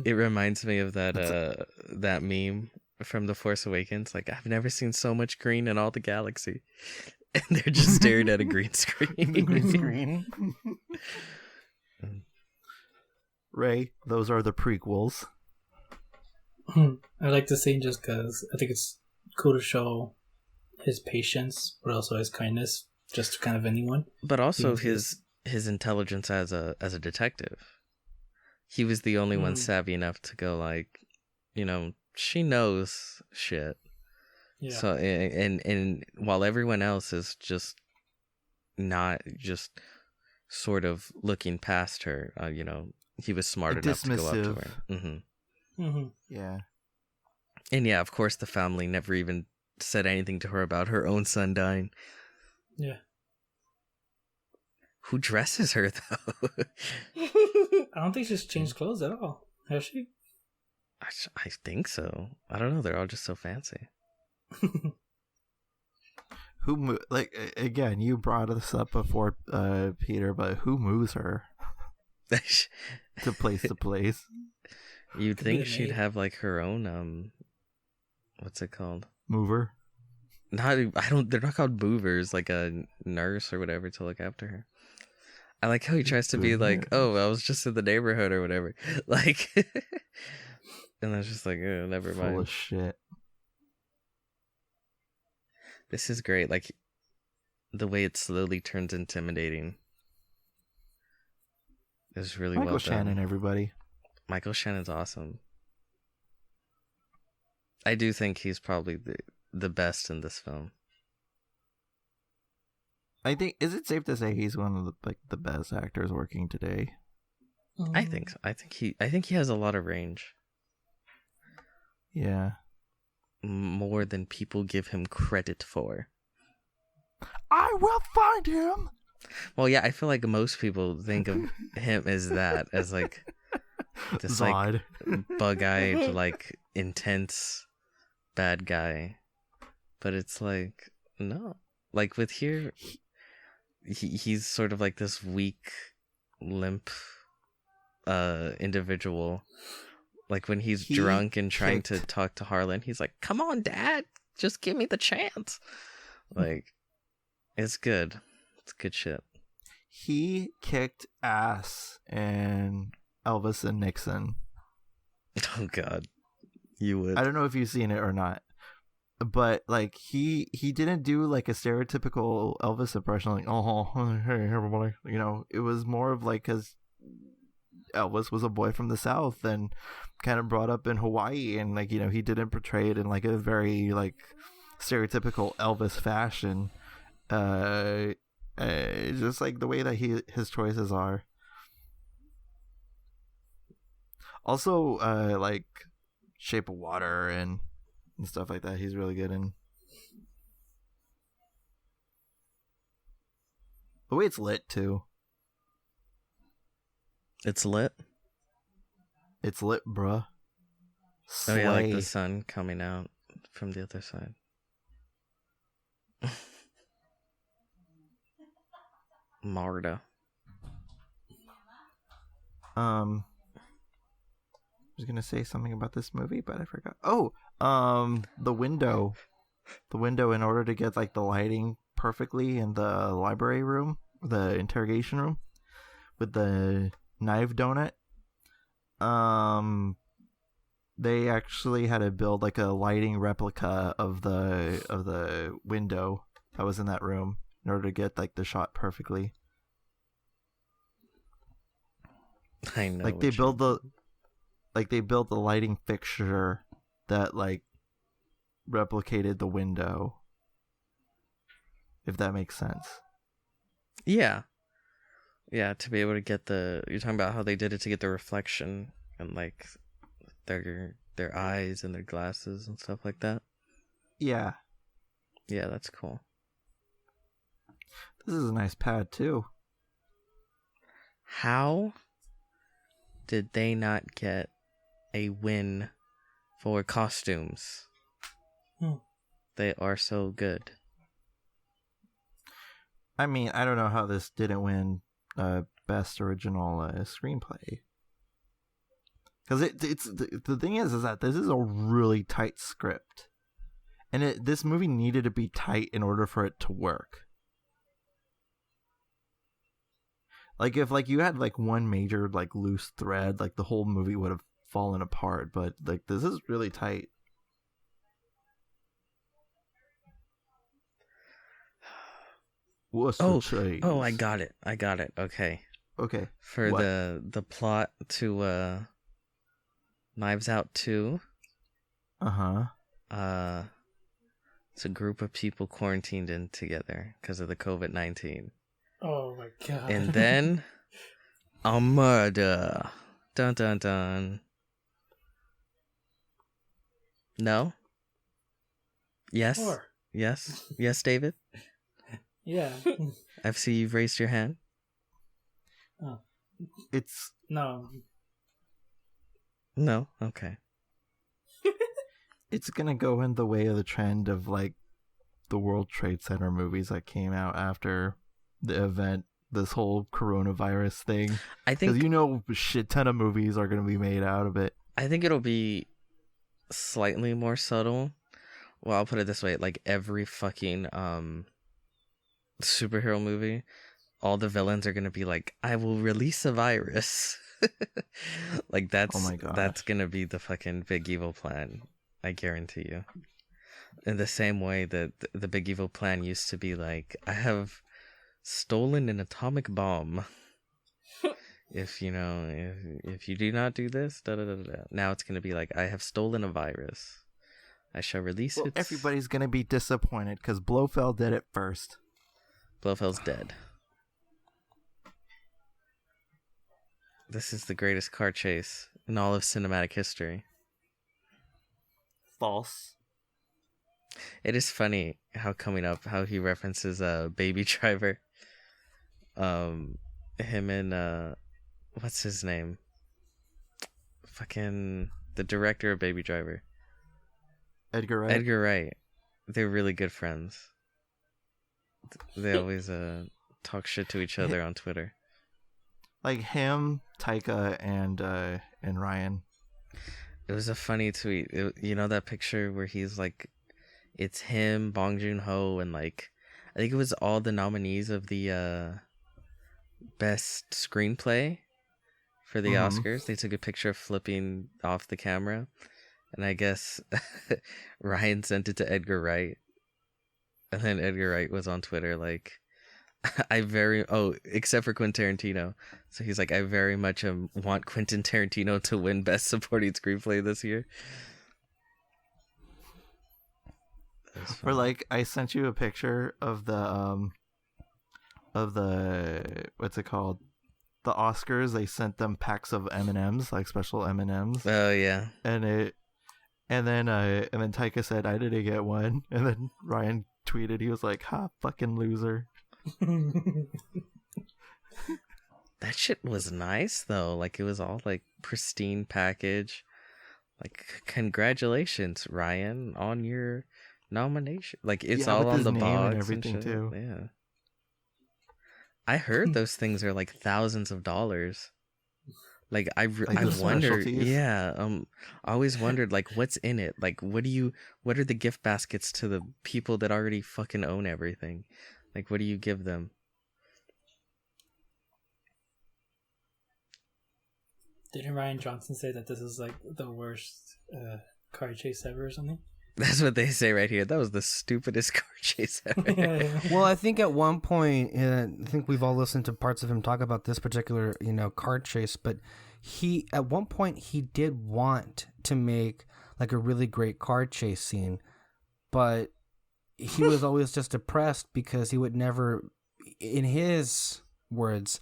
It reminds me of that meme from The Force Awakens. Like, I've never seen so much green in all the galaxy, and they're just staring at a green screen. The green screen. Ray, those are the prequels. I like the scene just because I think it's cool to show his patience, but also his kindness, just to kind of anyone. But also his intelligence as a detective. He was the only one savvy enough to go like, she knows shit. Yeah. So and while everyone else is just not just sort of looking past her, he was smart enough to go up to her. Mm-hmm. Mm-hmm. Yeah. And yeah, of course, the family never even said anything to her about her own son dying. Yeah. Who dresses her, though? I don't think she's changed clothes at all. Has she? I think so. I don't know. They're all just so fancy. Again, you brought this up before, Peter, but who moves her to place to place? You'd think she'd have like her own what's it called? Mover? They're not called movers, like a nurse or whatever to look after her. I like how he tries to be like, oh, I was just in the neighborhood or whatever. Like, and I was just like, oh, never mind. Full of shit. This is great. Like, the way it slowly turns intimidating is really well done. Michael Shannon, everybody. Michael Shannon's awesome. I do think he's probably the best in this film. I think, is it safe to say he's one of the best actors working today? I think so. I think he has a lot of range. Yeah. More than people give him credit for. I will find him. Well, yeah, I feel like most people think of him as like this Zod. like bug-eyed, like intense bad guy. But it's like, no. Like with here, he's sort of like this weak, limp individual. Like when he's drunk and trying to talk to Harlan, he's like, come on, Dad, just give me the chance. Like, it's good. It's good shit. He kicked ass in Elvis and Nixon. Oh, God. You would. I don't know if you've seen it or not. But like he didn't do like a stereotypical Elvis impression, like, oh, hey everybody, it was more of like, because Elvis was a boy from the South and kind of brought up in Hawaii, and like, he didn't portray it in like a very like stereotypical Elvis fashion. Just like the way that his choices are. Also, like Shape of Water and stuff like that, he's really good in. The way it's lit too. It's lit? It's lit, bruh. Oh yeah, like the sun coming out from the other side. Marta. I was gonna say something about this movie, but I forgot. The window. The window, in order to get like the lighting perfectly in the library room, the interrogation room, with the knife donut. They actually had to build like a lighting replica of the window that was in that room in order to get like the shot perfectly. I know. Like they built the lighting fixture that like replicated the window. If that makes sense. Yeah. Yeah, to be able to get you're talking about how they did it to get the reflection and like their eyes and their glasses and stuff like that. Yeah. Yeah, that's cool. This is a nice pad too. How did they not get a win for costumes? They are so good. I mean, I don't know how this didn't win best original screenplay. Because it's the thing is that this is a really tight script, and this movie needed to be tight in order for it to work. Like if like you had like one major like loose thread, like the whole movie would have fallen apart. But like this is really tight. Oh, I got it. Okay. For what? the plot to Knives Out 2. It's a group of people quarantined in together because of the COVID-19. Oh my god. And then a murder. Dun dun dun. No? Yes? Sure. Yes? Yes, David? Yeah. I see you've raised your hand. Oh. It's No. No? Okay. it's gonna go in the way of the trend of like the World Trade Center movies that came out after the event, this whole coronavirus thing. I think because a shit ton of movies are gonna be made out of it. I think it'll be slightly more subtle. Well, I'll put it this way: like every fucking superhero movie, all the villains are gonna be like, "I will release a virus." Like that's oh my God. That's gonna be the fucking big evil plan. I guarantee you. In the same way that the big evil plan used to be like, I have stolen an atomic bomb. If you do not do this, da da da da. Now it's gonna be like, I have stolen a virus. I shall release it. Everybody's gonna be disappointed because Blofeld did it first. Blofeld's dead. This is the greatest car chase in all of cinematic history. False. It is funny how he references Baby Driver. Him and what's his name? Fucking the director of Baby Driver. Edgar Wright. Edgar Wright. They're really good friends. They always talk shit to each other on Twitter. Like him, Taika, and Rian. It was a funny tweet. You know that picture where he's like, it's him, Bong Joon-ho, and like, I think it was all the nominees of the best screenplay for the Oscars. They took a picture flipping off the camera, and I guess Ryan sent it to Edgar Wright, and then Edgar Wright was on Twitter like, except for Quentin Tarantino. So he's like, I very much want Quentin Tarantino to win Best Supporting Screenplay this year. Or like, I sent you a picture of the what's it called? The Oscars. They sent them packs of M&Ms, like special M&Ms. Oh yeah. And then Taika said, I didn't get one. And then Ryan tweeted, he was like, ha, fucking loser. That shit was nice though. Like it was all like pristine package. Like congratulations, Ryan, on your nomination. Like it's all on the box and everything and shit. too. Yeah. I heard those things are like thousands of dollars. Like I wondered, yeah. I always wondered like what's in it. Like what are the gift baskets to the people that already fucking own everything? Like what do you give them? Didn't Rian Johnson say that this is like the worst car chase ever or something? That's what they say right here. That was the stupidest car chase ever. Well, I think at one point, I think we've all listened to parts of him talk about this particular, car chase, but at one point he did want to make like a really great car chase scene, but he was always just depressed because he would never, in his words,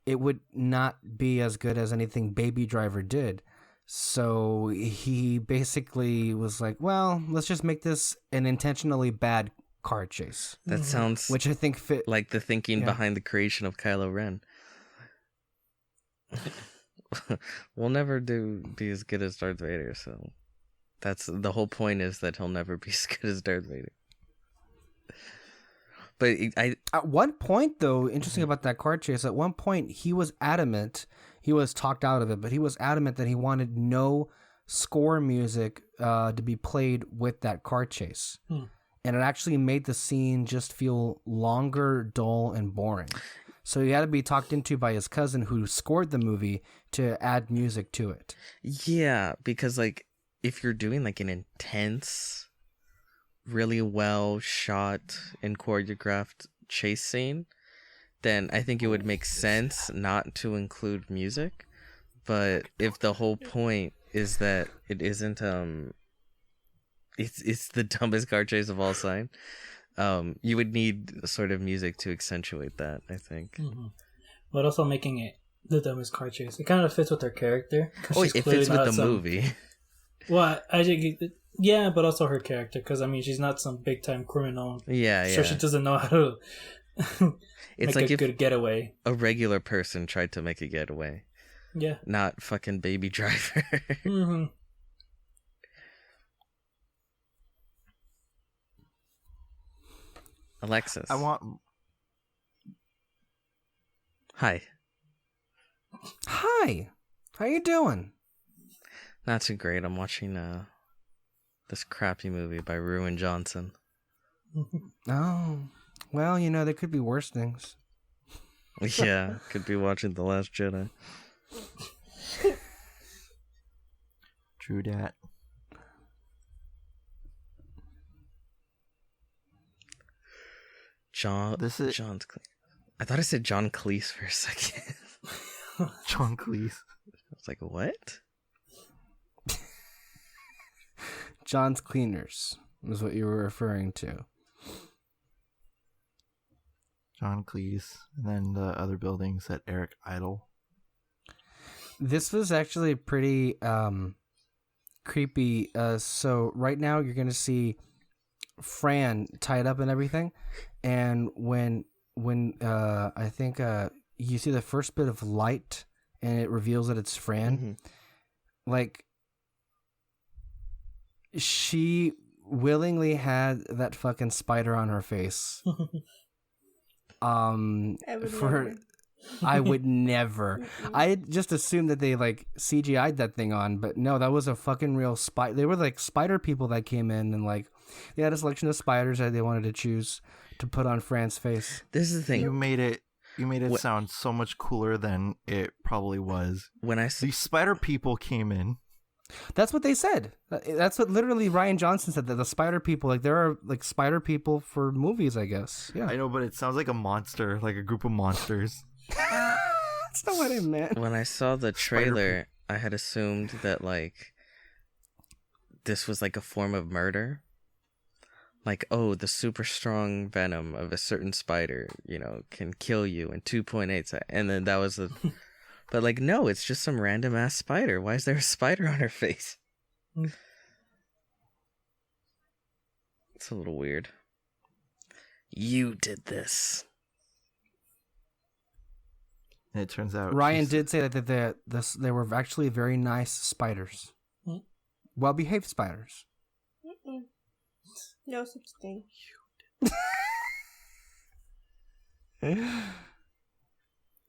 it would not be as good as anything Baby Driver did. So he basically was like, well, let's just make this an intentionally bad car chase. That sounds which I think fit like the thinking behind the creation of Kylo Ren. We'll never be as good as Darth Vader, so that's the whole point, is that he'll never be as good as Darth Vader. But at one point, though, interesting about that car chase, at one point he was adamant, he was talked out of it, but he was adamant that he wanted no score music to be played with that car chase. And it actually made the scene just feel longer, dull, and boring. So he had to be talked into by his cousin who scored the movie to add music to it. Yeah, because like if you're doing like an intense, really well shot and choreographed chase scene, then I think it would make sense not to include music. But if the whole point is that it isn't it's the dumbest car chase of all time, you would need sort of music to accentuate that, I think. But also making it the dumbest car chase, it kind of fits with her character. Oh, it fits with the movie. Well, I think yeah, but also her character, because I mean, she's not some big time criminal. Yeah. So she doesn't know how to it's make like a if good getaway. A regular person tried to make a getaway. Yeah. Not fucking Baby Driver. Alexis. Hi. Hi. How you doing? Not too great. I'm watching this crappy movie by Rian Johnson. Oh. Well, you know, there could be worse things. Yeah, could be watching The Last Jedi. True dat. John's. I thought I said John Cleese for a second. John Cleese. I was like, what? John's Cleaners was what you were referring to. John Cleese, and then the other buildings at Eric Idle. This was actually pretty creepy. So right now you're gonna see Fran tied up and everything, and when I think you see the first bit of light and it reveals that it's Fran, like she willingly had that fucking spider on her face. I would never. I just assumed that they like CGI'd that thing on, but no, that was a fucking real spider. They were like spider people that came in and like they had a selection of spiders that they wanted to choose to put on Fran's face. This is the thing. You made it sound so much cooler than it probably was. When these spider people came in. That's what they said. That's what literally Rian Johnson said, that the spider people, like there are like spider people for movies, I guess. Yeah. I know, but it sounds like a monster, like a group of monsters. That's not what I meant. When I saw the trailer, I had assumed that like this was like a form of murder. Like, oh, the super strong venom of a certain spider, you know, can kill you in 2.8 seconds. And then that was the... But like, no, it's just some random ass spider. Why is there a spider on her face? It's a little weird. You did this. And it turns out Ryan did say that they were actually very nice spiders. Well-behaved spiders. No such thing.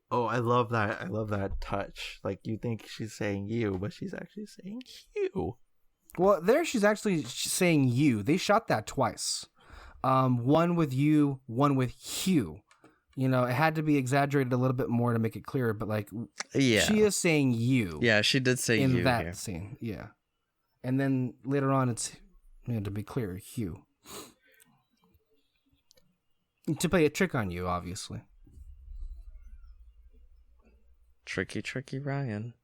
Oh, I love that. I love that touch. Like, you think she's saying you, but she's actually saying you. Well, there she's actually saying you. They shot that twice. One with you, one with Hugh. You know, it had to be exaggerated a little bit more to make it clearer, but like, yeah, she is saying you. Yeah, she did say in you that here. scene. Yeah, and then later on, it's, you know, to be clear, Hugh. To play a trick on you, obviously. Tricky Ryan.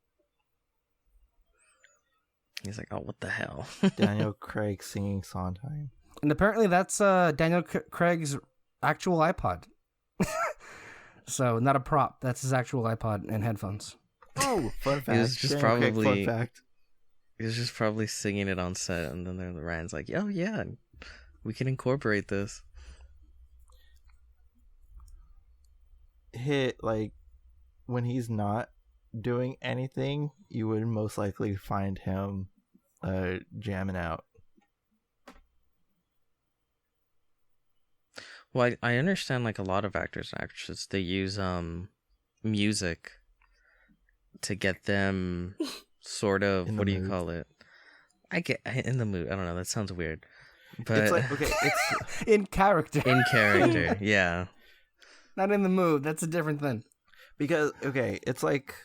He's like, oh, what the hell? Daniel Craig singing Sondheim. And apparently that's Daniel Craig's actual iPod. So, not a prop. That's his actual iPod and headphones. Oh, fun fact. He was just Daniel Craig, probably... fun fact. He was just probably singing it on set, and then Ryan's like, oh, yeah, we can incorporate this. Hit, like, when he's not doing anything, you would most likely find him jamming out. Well, I understand like a lot of actors and actresses, they use music to get them sort of, what do you call it? I get in the mood. I don't know. That sounds weird, but It's like, okay, it's In character. in character, yeah. Not in the mood. That's a different thing. because okay, it's like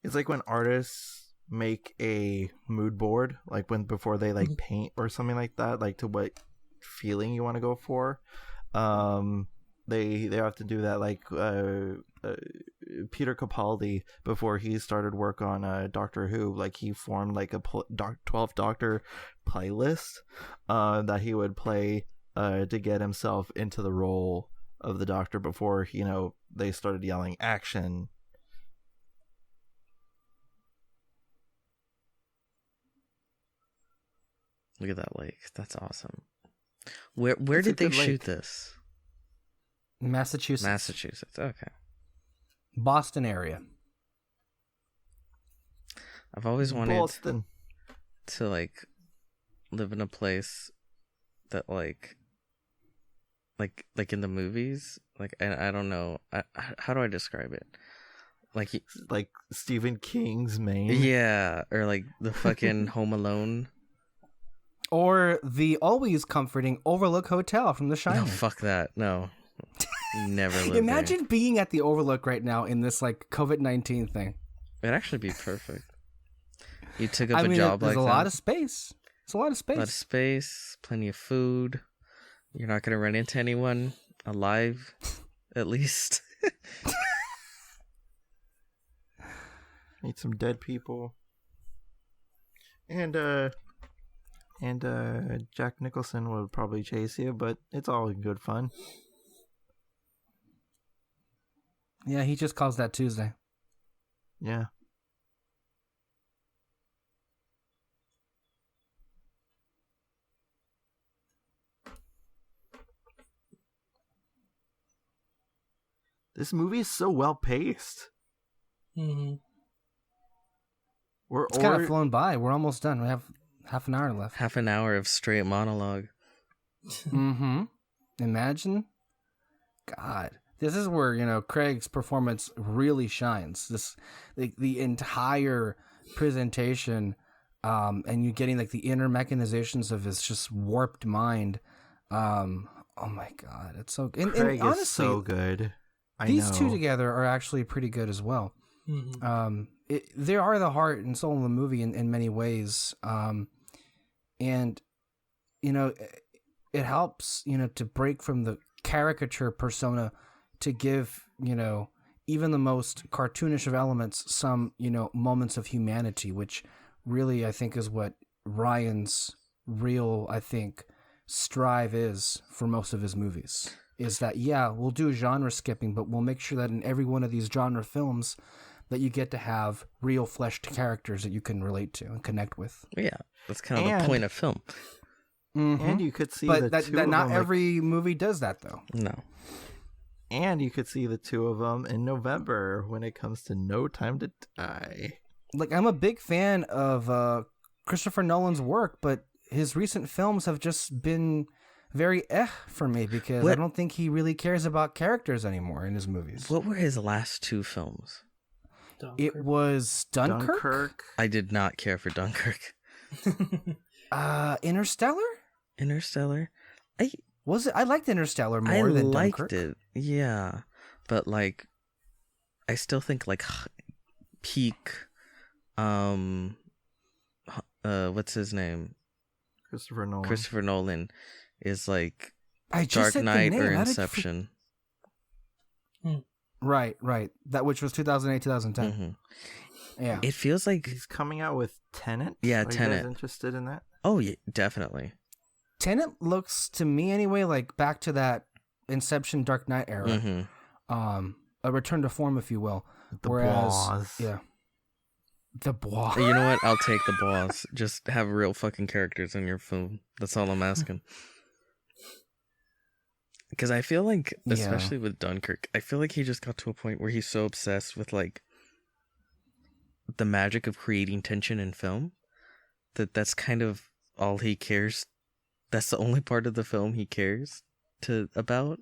when artists make a mood board, like before they like paint or something like that, like to what feeling you want to go for. They have to do that, like Peter Capaldi, before he started work on Doctor Who, like he formed like a 12th Doctor playlist that he would play to get himself into the role of the Doctor before they started yelling action. Look at that lake. That's awesome. Where did they shoot this? Massachusetts. Massachusetts. Okay. Boston area. I've always wanted Boston. to like live in a place that like in the movies, like I don't know, how do I describe it? Like Stephen King's Maine. Yeah, or like the fucking Home Alone. Or the always comforting Overlook Hotel from The Shining. No, fuck that. No. Never live Imagine being at the Overlook right now in this like COVID-19 thing. there. It'd actually be perfect. You took up I a mean, job there's like a that. lot of space. It's a lot of space. A lot of space, plenty of food. You're not gonna run into anyone alive, at least. Meet some dead people. And Jack Nicholson would probably chase you, but it's all in good fun. Yeah, he just calls that Tuesday. Yeah. This movie is so well paced. Mm-hmm. It's kind of flown by. We're almost done. We have half an hour left. Half an hour of straight monologue. Mm-hmm. Imagine. God. This is where, Craig's performance really shines. This, the entire presentation, and you getting like the inner mechanizations of his just warped mind. Oh my God, it's so good. Craig and honestly, is so good. These two together are actually pretty good as well. Mm-hmm. They are the heart and soul of the movie in many ways. And it helps, to break from the caricature persona to give, even the most cartoonish of elements some, moments of humanity, which really I think is what Ryan's real, strive is for most of his movies. Is that, yeah, we'll do genre skipping, but we'll make sure that in every one of these genre films that you get to have real fleshed characters that you can relate to and connect with. Yeah, that's kind of the point of film. Mm-hmm. And you could see but that not every movie does that, though. No. And you could see the two of them in November when it comes to No Time to Die. Like, I'm a big fan of Christopher Nolan's work, but his recent films have just been very for me because I don't think he really cares about characters anymore in his movies. What were his last two films? Dunkirk. It was Dunkirk? I did not care for Dunkirk. Interstellar? Interstellar? Was it? I liked Interstellar more than Dunkirk. I liked it, yeah. But, like, I still think, like, peak, what's his name? Christopher Nolan is, like, Dark Knight or Inception. Right. That which was 2008, 2010. Mm-hmm. Yeah. It feels like he's coming out with Tenet. Yeah, Tenet. Tenet. You guys interested in that? Oh, yeah, definitely. Tenet looks to me anyway like back to that Inception Dark Knight era. Mm-hmm. A return to form, if you will. The Bois. You know what? I'll take the Bois. Just have real fucking characters in your film. That's all I'm asking. Because I feel like, especially with Dunkirk, I feel like he just got to a point where he's so obsessed with, like, the magic of creating tension in film. That's kind of all he cares. That's the only part of the film he cares about.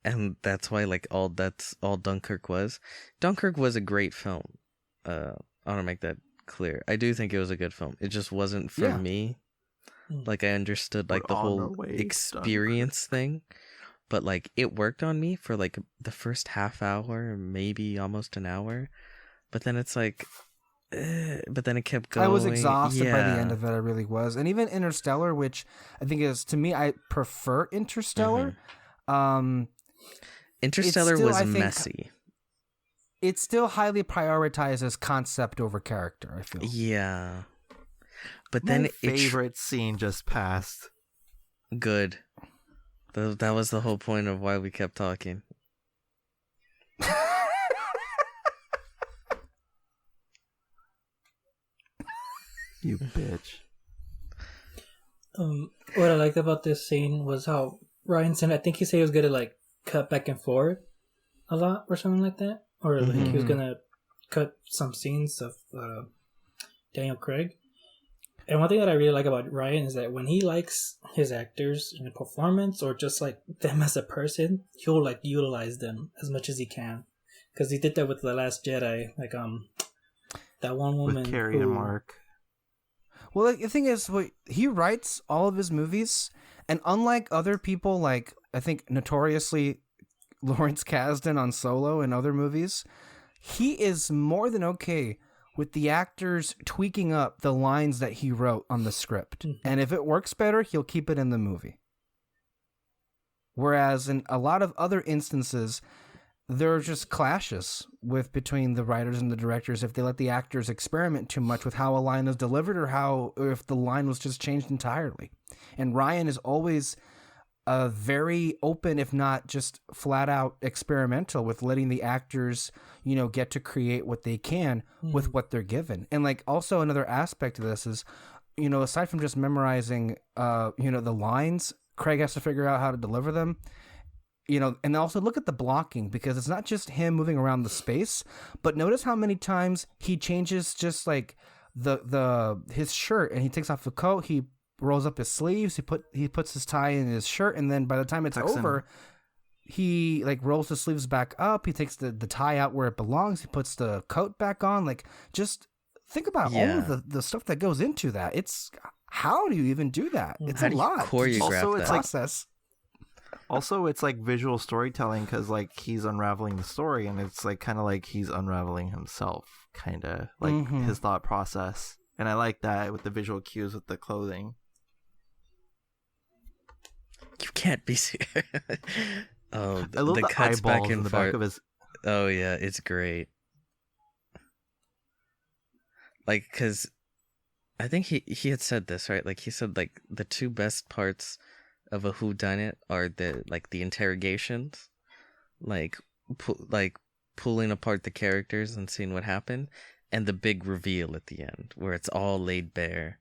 And that's why that's all Dunkirk was. Dunkirk was a great film. I want to make that clear. I do think it was a good film. It just wasn't for me. Like, I understood like the whole experience thing, but like it worked on me for like the first half hour, maybe almost an hour, but then it's like but then it kept going. I was exhausted by the end of it. I really was. And even Interstellar, which I think is, to me, I prefer Interstellar. Interstellar still, was messy. It still highly prioritizes concept over character, I feel. Yeah. But My then favorite scene just passed. Good. That was the whole point of why we kept talking. You bitch. What I liked about this scene was how Ryan said, I think he said he was gonna like cut back and forth a lot or something like that, or like he was gonna cut some scenes of Daniel Craig. And one thing that I really like about Ryan is that when he likes his actors in a performance or just like them as a person, he'll like utilize them as much as he can. Because he did that with The Last Jedi, like that one woman with Carrie and Mark. Well, like, the thing is, he writes all of his movies, and unlike other people, like I think notoriously Lawrence Kasdan on Solo and other movies, he is more than okay with the actors tweaking up the lines that he wrote on the script. And if it works better, he'll keep it in the movie. Whereas in a lot of other instances, there are just clashes between the writers and the directors if they let the actors experiment too much with how a line is delivered or if the line was just changed entirely. And Ryan is always very open, if not just flat out experimental, with letting the actors, get to create what they can with what they're given. And like also another aspect of this is, aside from just memorizing, the lines, Craig has to figure out how to deliver them. And also look at the blocking, because it's not just him moving around the space, but notice how many times he changes just like his shirt, and he takes off the coat, he rolls up his sleeves, he puts his tie in his shirt, and then by the time it's over, he like rolls the sleeves back up, he takes the tie out where it belongs, he puts the coat back on. Like, just think about all of the stuff that goes into that. It's, how do you even do that? It's how a do you lot. choreograph Also, it's that? Process. Also, it's like visual storytelling, because like he's unraveling the story, and it's like kind of like he's unraveling himself, kind of like his thought process. And I like that with the visual cues with the clothing. You can't be serious. Oh, I love the cuts back eyeballs in the back of his. Oh yeah, it's great. Like, because I think he had said this, right? Like, he said like the two best parts of a whodunit are the interrogations, like pulling apart the characters and seeing what happened, and the big reveal at the end where it's all laid bare,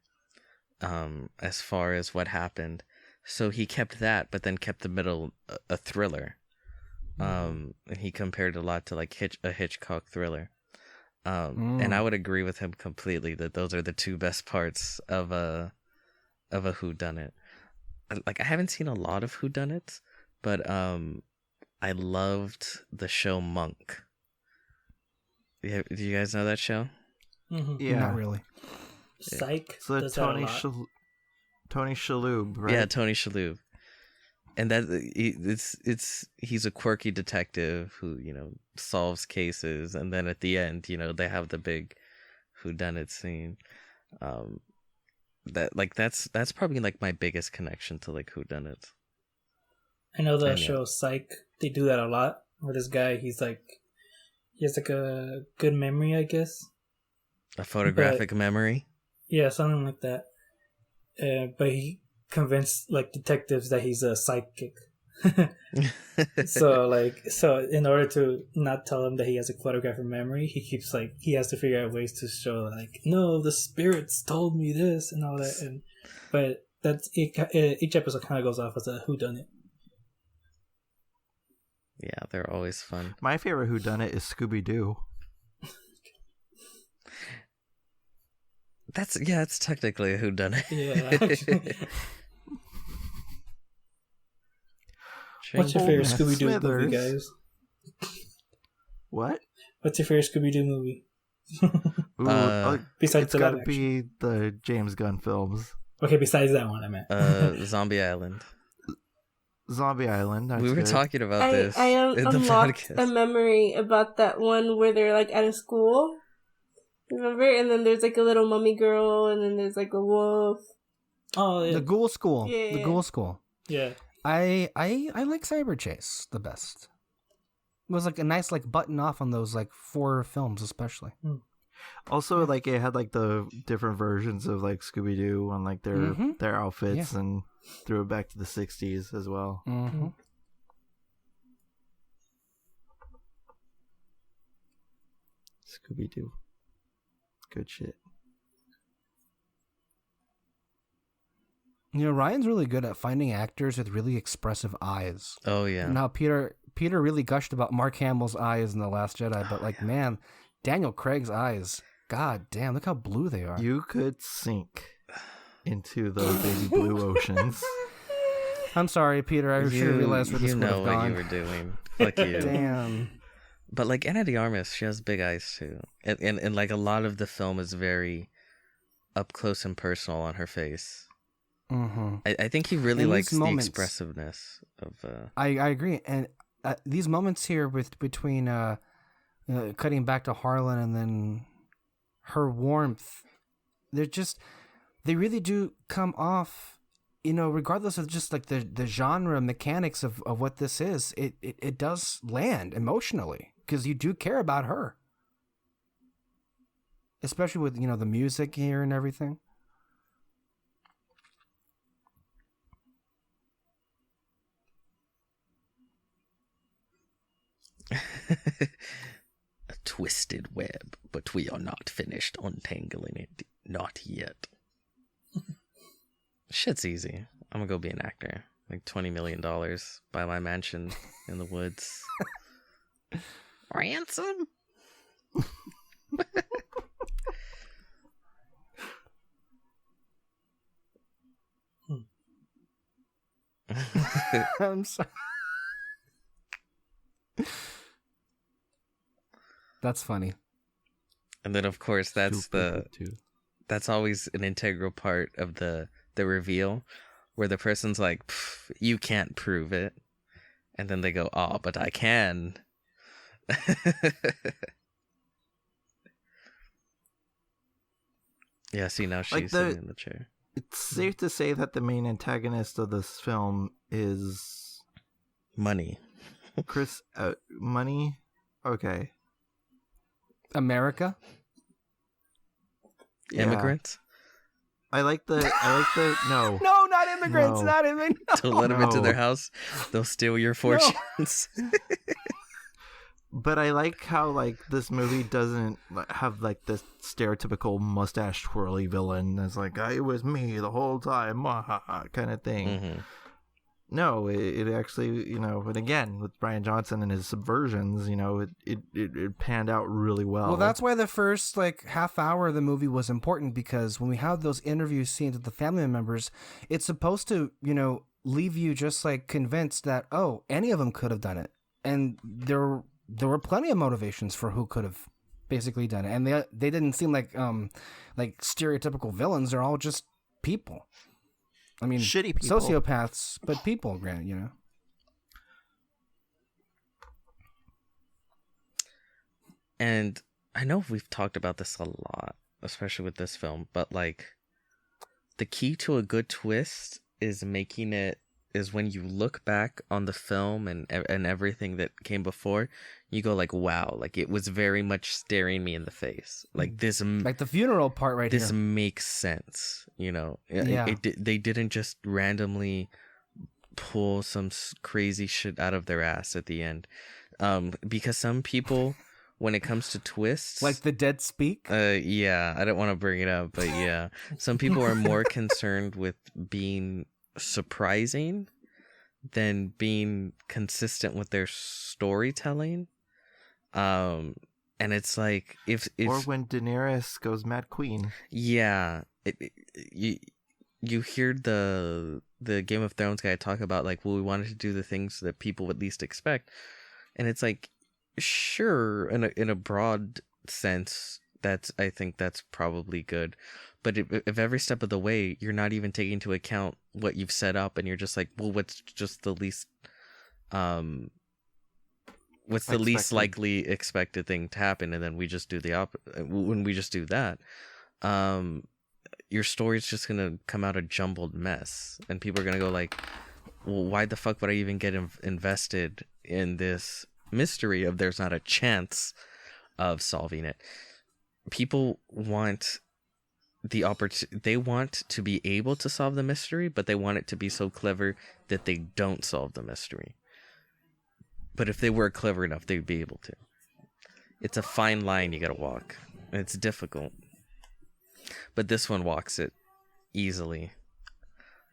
as far as what happened. So he kept that, but then kept the middle a thriller. And he compared it a lot to like a Hitchcock thriller. And I would agree with him completely that those are the two best parts of a whodunit. Like, I haven't seen a lot of whodunits, but I loved the show Monk. Do you guys know that show? Yeah, Not really. Psych. So Tony Shalhoub, right? Yeah, Tony Shalhoub. And that he's a quirky detective who, solves cases, and then at the end, they have the big whodunit scene. That's probably like my biggest connection to like whodunits. I know the show Psych, they do that a lot. Where this guy, he has like a good memory, I guess. A photographic memory? Yeah, something like that. But he convinced like detectives that he's a psychic. So in order to not tell him that he has a photographic memory, he has to figure out ways to show like, no, the spirits told me this and all that. But that's it. Each episode kind of goes off as a whodunit. Yeah, they're always fun. My favorite whodunit is Scooby-Doo. It's technically a whodunit. Yeah. What's your favorite Scooby-Doo movie, guys? What? What's your favorite Scooby-Doo movie? Besides it's gotta be the James Gunn films. Okay, besides that one, I meant. Zombie Island. Zombie Island. That's we were good. talking about this I in the unlocked podcast. a memory about that one where they're like at a school. Remember? And then there's like a little mummy girl, and then there's like a wolf. Oh, yeah. The Ghoul School. Yeah. The Ghoul School. Yeah. I like Cyber Chase the best. It was like a nice like button off on those like 4 films especially. Also, like it had like the different versions of like Scooby Doo on like their outfits, and threw it back to the 60s as well. Mm-hmm. Scooby Doo, good shit. You know, Ryan's really good at finding actors with really expressive eyes. Oh yeah. Now Peter really gushed about Mark Hamill's eyes in The Last Jedi, but like man, Daniel Craig's eyes, god damn, look how blue they are. You could sink into those baby blue oceans. I'm sorry, Peter. I should have realized where this would have You know what gone. you were doing. Fuck you. Damn. But like Anna de Armas, she has big eyes too, and like a lot of the film is very up close and personal on her face. Mm-hmm. I think he really In likes these the moments- expressiveness of. I agree, and these moments here between cutting back to Harlan and then her warmth, they really do come off, you know, regardless of just like the genre mechanics of what this is, it does land emotionally because you do care about her, especially with, you know, the music here and everything. A twisted web, but we are not finished untangling it. Not yet. Shit's easy. I'm gonna go be an actor. Like $20 million, buy my mansion in the woods. Ransom? I'm sorry. That's funny. And then of course that's that's always an integral part of the reveal, where the person's like, you can't prove it, and then they go, oh, but I can. Yeah, see, now she's sitting in the chair. It's safe to say that the main antagonist of this film is Money. Chris. Money. Okay. America? Yeah. Immigrants? I like the no. No, not immigrants. No. Not immigrants. Don't let them into their No. house. They'll steal your fortunes. But I like how like this movie doesn't have like this stereotypical mustache twirly villain that's like, it was me the whole time, kind of thing. Mm-hmm. No, it actually, you know, and again with Brian Johnson and his subversions, you know, it panned out really well. Well, that's why the first like half hour of the movie was important, because when we have those interview scenes with the family members, it's supposed to, you know, leave you just like convinced that, oh, any of them could have done it, and there were plenty of motivations for who could have basically done it, and they didn't seem like stereotypical villains. They're all just people. I mean, shitty people. Sociopaths, but people, granted, you know. And I know we've talked about this a lot, especially with this film, but like the key to a good twist is when you look back on the film and everything that came before, you go like, wow, like it was very much staring me in the face. Like this, Like the funeral part right this here. makes sense, you know. Yeah. They didn't just randomly pull some crazy shit out of their ass at the end, because some people, when it comes to twists, Like the dead speak. yeah, I don't want to bring it up, but yeah, some people are more concerned with being surprising than being consistent with their storytelling. And it's like if or when Daenerys goes Mad Queen. Yeah, you hear the Game of Thrones guy talk about like, well, we wanted to do the things that people would least expect, and it's like, sure, in a broad sense, I think that's probably good, but if every step of the way you're not even taking into account what you've set up, and you're just like, well, what's just the least what's the least likely expected thing to happen, and then we just do when we just do that, your story's just gonna come out a jumbled mess, and people are gonna go like, well, why the fuck would I even get invested in this mystery if there's not a chance of solving it? People want the they want to be able to solve the mystery, but they want it to be so clever that they don't solve the mystery. But if they were clever enough, they'd be able to. It's a fine line you gotta walk. It's difficult. But this one walks it easily.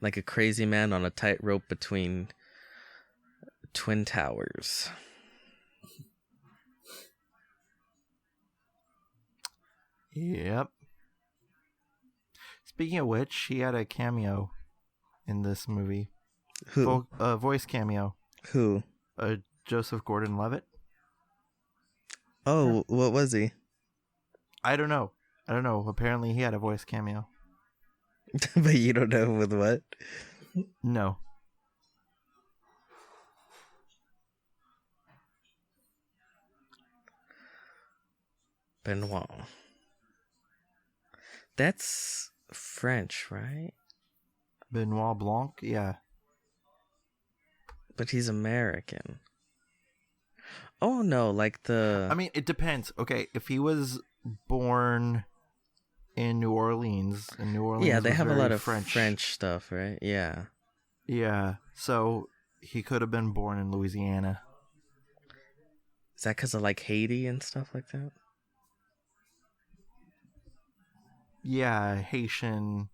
Like a crazy man on a tightrope between twin towers. Yep. Speaking of which, he had a cameo in this movie. Who? Voice cameo. Who? Joseph Gordon-Levitt. Oh, what was he? I don't know. Apparently he had a voice cameo. But you don't know with what? No. Benoit. That's French, right? Benoit Blanc? Yeah. But he's American. Oh no, like I mean, it depends. Okay, if he was born in New Orleans, yeah, they have a lot of French stuff, right? Yeah. Yeah, so he could have been born in Louisiana. Is that because of like Haiti and stuff like that? Yeah, Haitian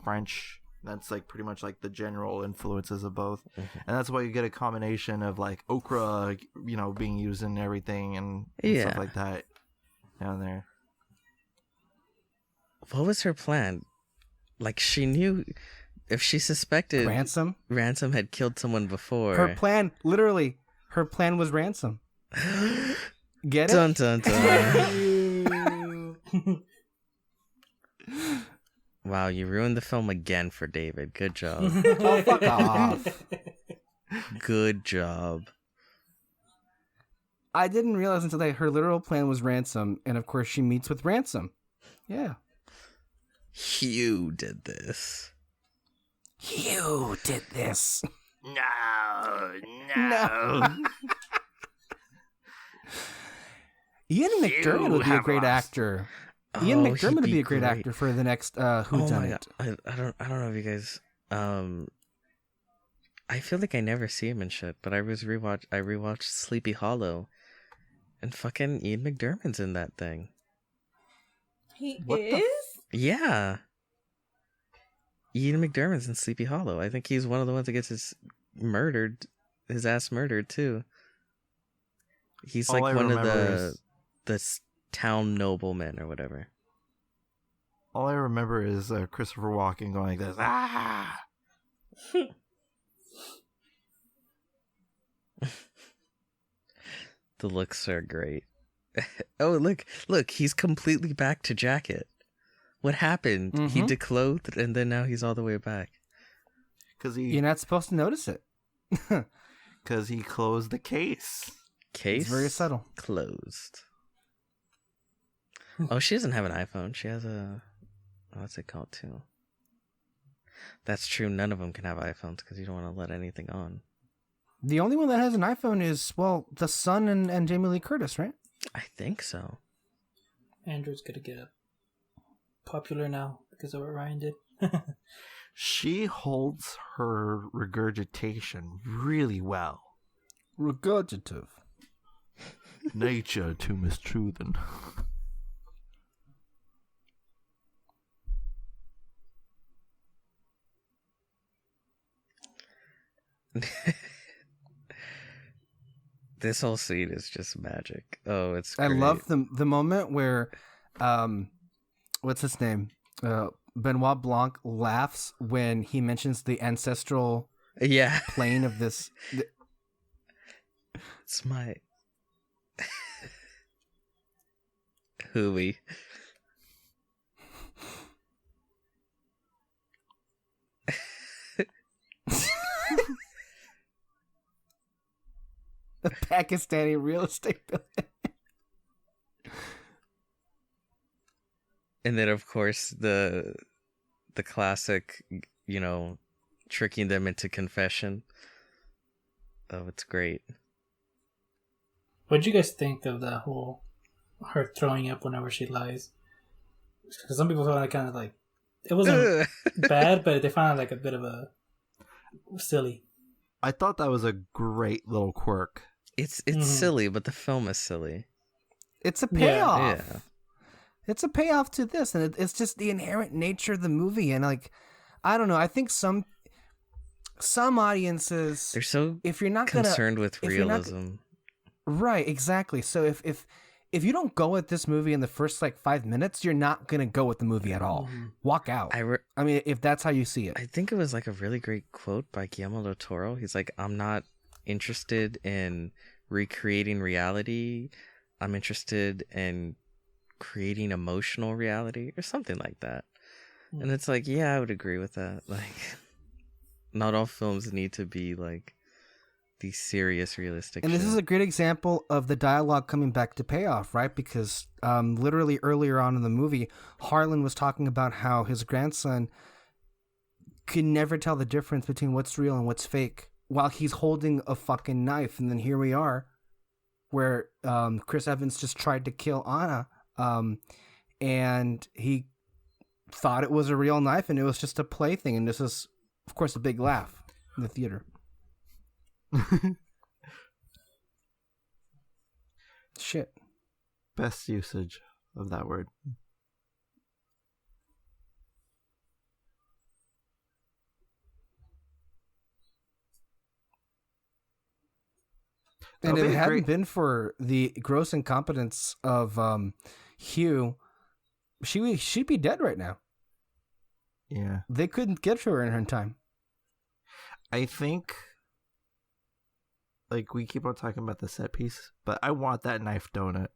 French. That's like pretty much like the general influences of both. Mm-hmm. And that's why you get a combination of like okra, being used in everything and stuff like that down there. What was her plan? Like, she knew if she suspected Ransom had killed someone before. Her plan was ransom. Get it? Dun dun dun. Wow, you ruined the film again for David. Good job. Oh, fuck off. Good job. I didn't realize until her literal plan was ransom, and of course she meets with ransom. Yeah. Hugh did this. You did this. No. Ian McDermott would be a great actor. Ian McDermott would be a great actor for the next Whodunnit. I don't know if you guys. I feel like I never see him in shit, but I rewatched Sleepy Hollow, and fucking Ian McDermott's in that thing. He is? Yeah. Ian McDermott's in Sleepy Hollow. I think he's one of the ones that gets his ass murdered too. He's like one of the town noblemen or whatever. All I remember is Christopher Walken going like this. Ah! The looks are great. Oh, look, he's completely back to jacket. What happened? Mm-hmm. He declothed and then now he's all the way back. You're not supposed to notice it. Because he closed the case. It's very subtle. Closed. Oh, she doesn't have an iPhone. She has what's it called too? That's true. None of them can have iPhones because you don't want to let anything on. The only one that has an iPhone is, the Sun and Jamie Lee Curtis, right? I think so. Andrew's gonna get popular now because of what Ryan did. She holds her regurgitation really well. Regurgitative. Nature to mistruthen. This whole scene is just magic. Oh, it's great. I love the moment where, what's his name? Benoit Blanc laughs when he mentions the ancestral plane of this. It's my hooey. The Pakistani real estate building. And then, of course, the classic, tricking them into confession. Oh, it's great. What do you guys think of that whole her throwing up whenever she lies? Because some people found it kind of like it wasn't bad, but they found it like a bit of a silly. I thought that was a great little quirk. It's silly, but the film is silly. It's a payoff. Yeah. It's a payoff to this, and it's just the inherent nature of the movie. And like, I don't know. I think some audiences, they're so if you're not concerned with realism, right? Exactly. So if you don't go at this movie in the first like 5 minutes, you're not gonna go with the movie at all. Walk out. I mean, if that's how you see it. I think it was like a really great quote by Guillermo del Toro. He's like, "I'm not interested in recreating reality. I'm interested in creating emotional reality," or something like that. And it's like, yeah, I would agree with that. Like, not all films need to be like these serious, realistic. And this is a great example of the dialogue coming back to payoff, right? Because literally earlier on in the movie, Harlan was talking about how his grandson could never tell the difference between what's real and what's fake while he's holding a fucking knife. And then here we are, where Chris Evans just tried to kill Anna, and he thought it was a real knife, and it was just a plaything. And this is, of course, a big laugh in the theater. Shit. Best usage of that word. And if it hadn't been for the gross incompetence of Hugh, she'd be dead right now. Yeah. They couldn't get to her in her time. I think, like, we keep on talking about the set piece, but I want that knife donut.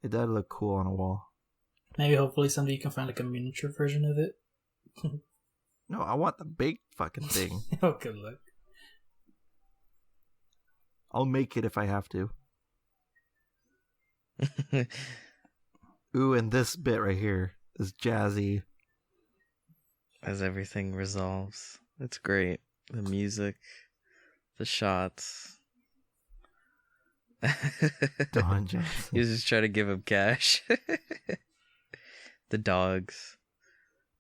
It does look cool on a wall. Maybe hopefully someday you can find like a miniature version of it. No, I want the big fucking thing. Oh, good luck. I'll make it if I have to. Ooh, and this bit right here is jazzy. As everything resolves. It's great. The music, the shots. Don Johnson. He was just trying to give him cash. The dogs.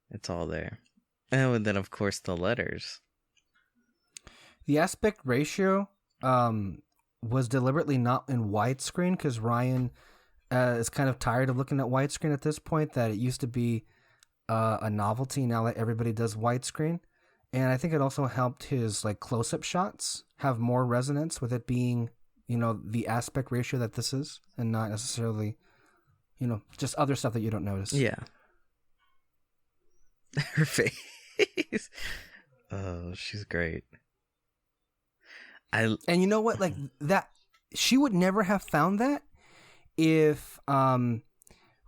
It's all there. And then, of course, the letters. The aspect ratio was deliberately not in widescreen because Rian is kind of tired of looking at widescreen at this point, that it used to be a novelty now that everybody does widescreen. And I think it also helped his like close-up shots have more resonance with it being, the aspect ratio that this is, and not necessarily, just other stuff that you don't notice. Yeah. Her face. Oh, she's great. And you know what? Like that, she would never have found that if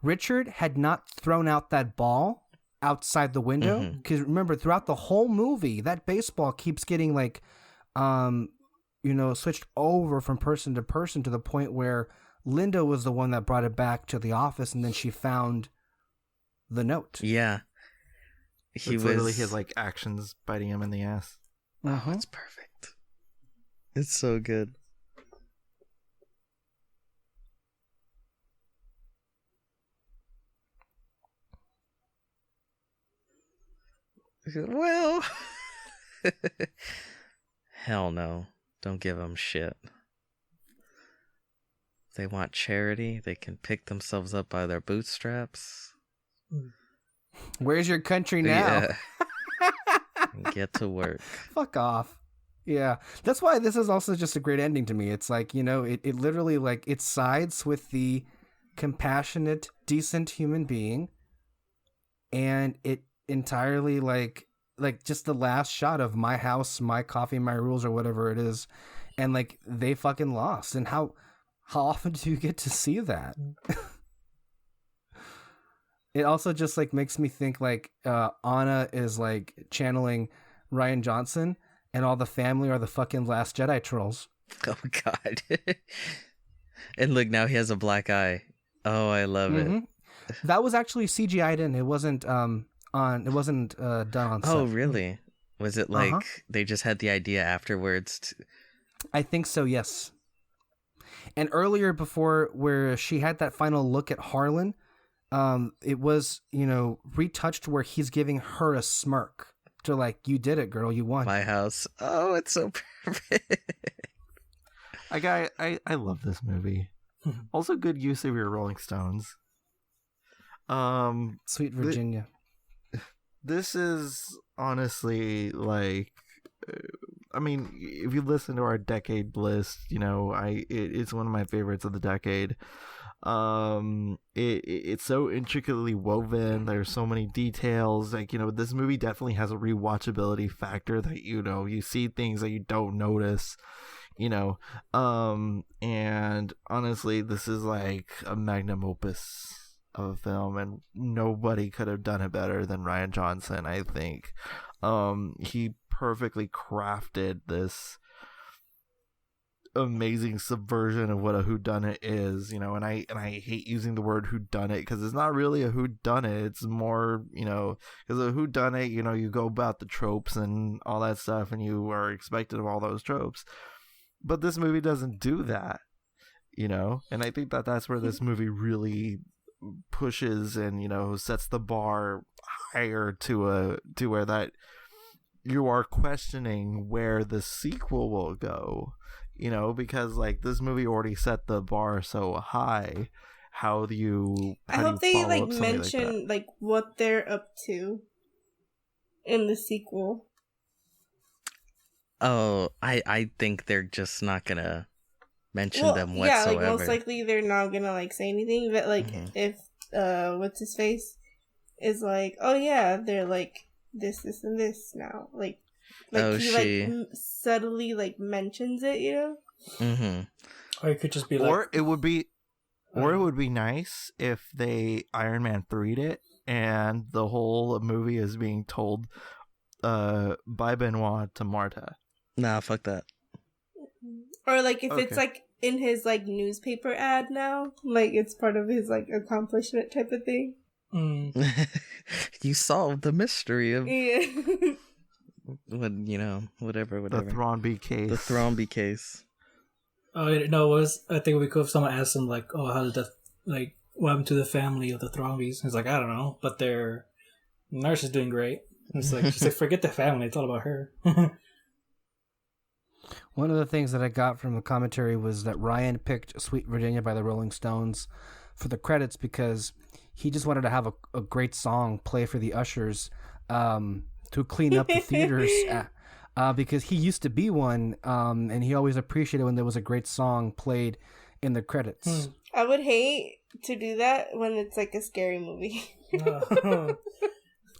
Richard had not thrown out that ball outside the window. Because remember, throughout the whole movie, that baseball keeps getting like, switched over from person to person to the point where Linda was the one that brought it back to the office, and then she found the note. Yeah. It's literally his like actions biting him in the ass. Oh, it's perfect. It's so good. Well, hell no. Don't give them shit. If they want charity, they can pick themselves up by their bootstraps. Where's your country now? Yeah. Get to work. Fuck off. Yeah, that's why this is also just a great ending to me. It's like, it literally, like, it sides with the compassionate, decent human being, and it entirely, like just the last shot of my house, my coffee, my rules, or whatever it is, and, like, they fucking lost. And how often do you get to see that? It also just, like, makes me think, like, Anna is, like, channeling Rian Johnson, and all the family are the fucking Last Jedi trolls. Oh God! And look, now he has a black eye. Oh, I love it. That was actually CGI'd in. It wasn't done on set. Oh, really? Was it like they just had the idea afterwards? I think so. Yes. And earlier, before where she had that final look at Harlan, it was retouched where he's giving her a smirk. To like, you did it, girl. You won. My house. Oh, it's so perfect. I love this movie. Also, good use of your Rolling Stones. Sweet Virginia. This is honestly like, I mean, if you listen to our decade list, it's one of my favorites of the decade. It's so intricately woven. There's so many details. Like, this movie definitely has a rewatchability factor that you see things that you don't notice. And honestly, this is like a magnum opus of a film, and nobody could have done it better than Rian Johnson. I think he perfectly crafted this amazing subversion of what a whodunit is, and I hate using the word whodunit because it's not really a whodunit. It's more, because a whodunit, you go about the tropes and all that stuff, and you are expected of all those tropes. But this movie doesn't do that, and I think that that's where this movie really pushes and sets the bar higher to where that you are questioning where the sequel will go. Because like this movie already set the bar so high. How do you? I hope they like mention like what they're up to in the sequel. Oh, I think they're just not gonna mention them whatsoever. Yeah, like most likely they're not gonna like say anything. But like if what's his face is like, oh yeah, they're like this and this now, like he subtly like mentions it, Or it could just be like, or it would be nice if they Iron Man 3'd it and the whole movie is being told by Benoit to Marta. Nah, fuck that. Or like if it's like in his like newspaper ad now, like it's part of his like accomplishment type of thing. You solved the mystery of whatever. The Thrombey case. The Thrombey case. Oh no, I think it would be cool if someone asked him like, oh, how did that, like, what happened to the family of the Thrombys? He's like, I don't know, but their nurse is doing great. And it's like, she's like, forget the family, it's all about her. One of the things that I got from the commentary was that Rian picked Sweet Virginia by the Rolling Stones for the credits because he just wanted to have a great song play for the ushers to clean up the theaters because he used to be one, and he always appreciated when there was a great song played in the credits. I would hate to do that when it's like a scary movie.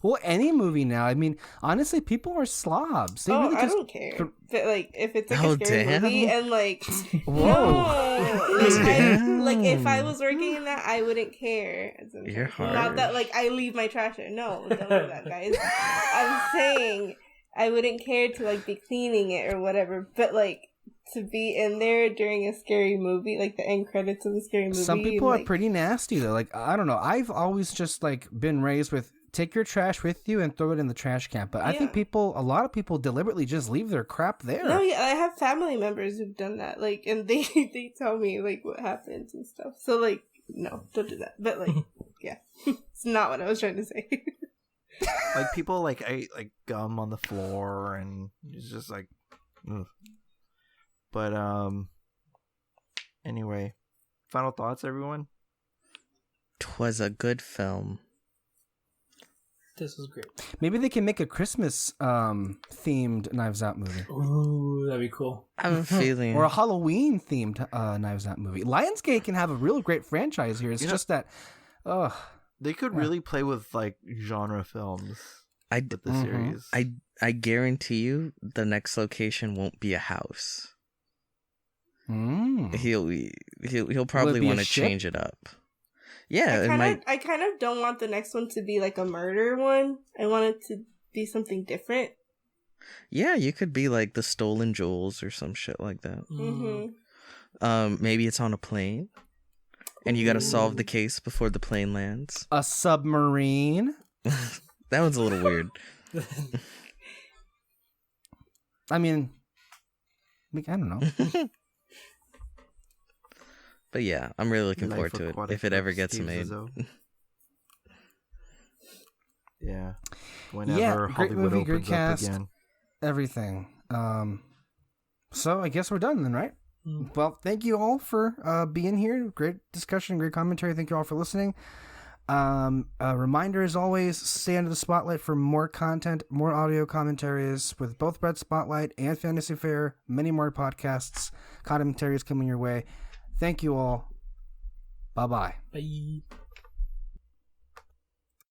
Well, any movie now. I mean, honestly, people are slobs. They really I don't care. But like, if it's like a scary movie and like, like if I was working in that, I wouldn't care. You're harsh. Not that like I leave my trash there. No, don't do that, guys. I'm saying I wouldn't care to like be cleaning it or whatever. But like to be in there during a scary movie, like the end credits of the scary movie. Some people are pretty nasty though. Like, I don't know. I've always just like been raised with take your trash with you and throw it in the trash can. But I think a lot of people deliberately just leave their crap there. No, yeah, I have family members who've done that. Like, and they tell me like what happens and stuff. So like, no, don't do that. But like, yeah, it's not what I was trying to say. Like people like ate like gum on the floor and it's just like, ugh. But anyway, final thoughts, everyone. 'Twas a good film. This was great. Maybe they can make a Christmas themed Knives Out movie. Ooh, that'd be cool. I have a feeling. Or a Halloween themed Knives Out movie. Lionsgate can have a real great franchise here. It's just that, they could really play with like genre films with the series. I guarantee you, the next location won't be a house. He'll probably want to change it up. Yeah, I kind of don't want the next one to be like a murder one. I want it to be something different. Yeah, you could be like the stolen jewels or some shit like that. Maybe it's on a plane, and you got to solve the case before the plane lands. A submarine. That one's a little weird. I mean, I don't know. But yeah, I'm really looking forward to it if it ever gets made. Yeah. Whenever great Hollywood movie, great opens cast, up again. everything. So I guess we're done then, right? Well, thank you all for being here. Great discussion, great commentary. Thank you all for listening. A reminder, as always, stay under the spotlight for more content, more audio commentaries with both Red Spotlight and Fantasy Fair. Many more podcasts, commentaries coming your way. Thank you all. Bye-bye. Bye.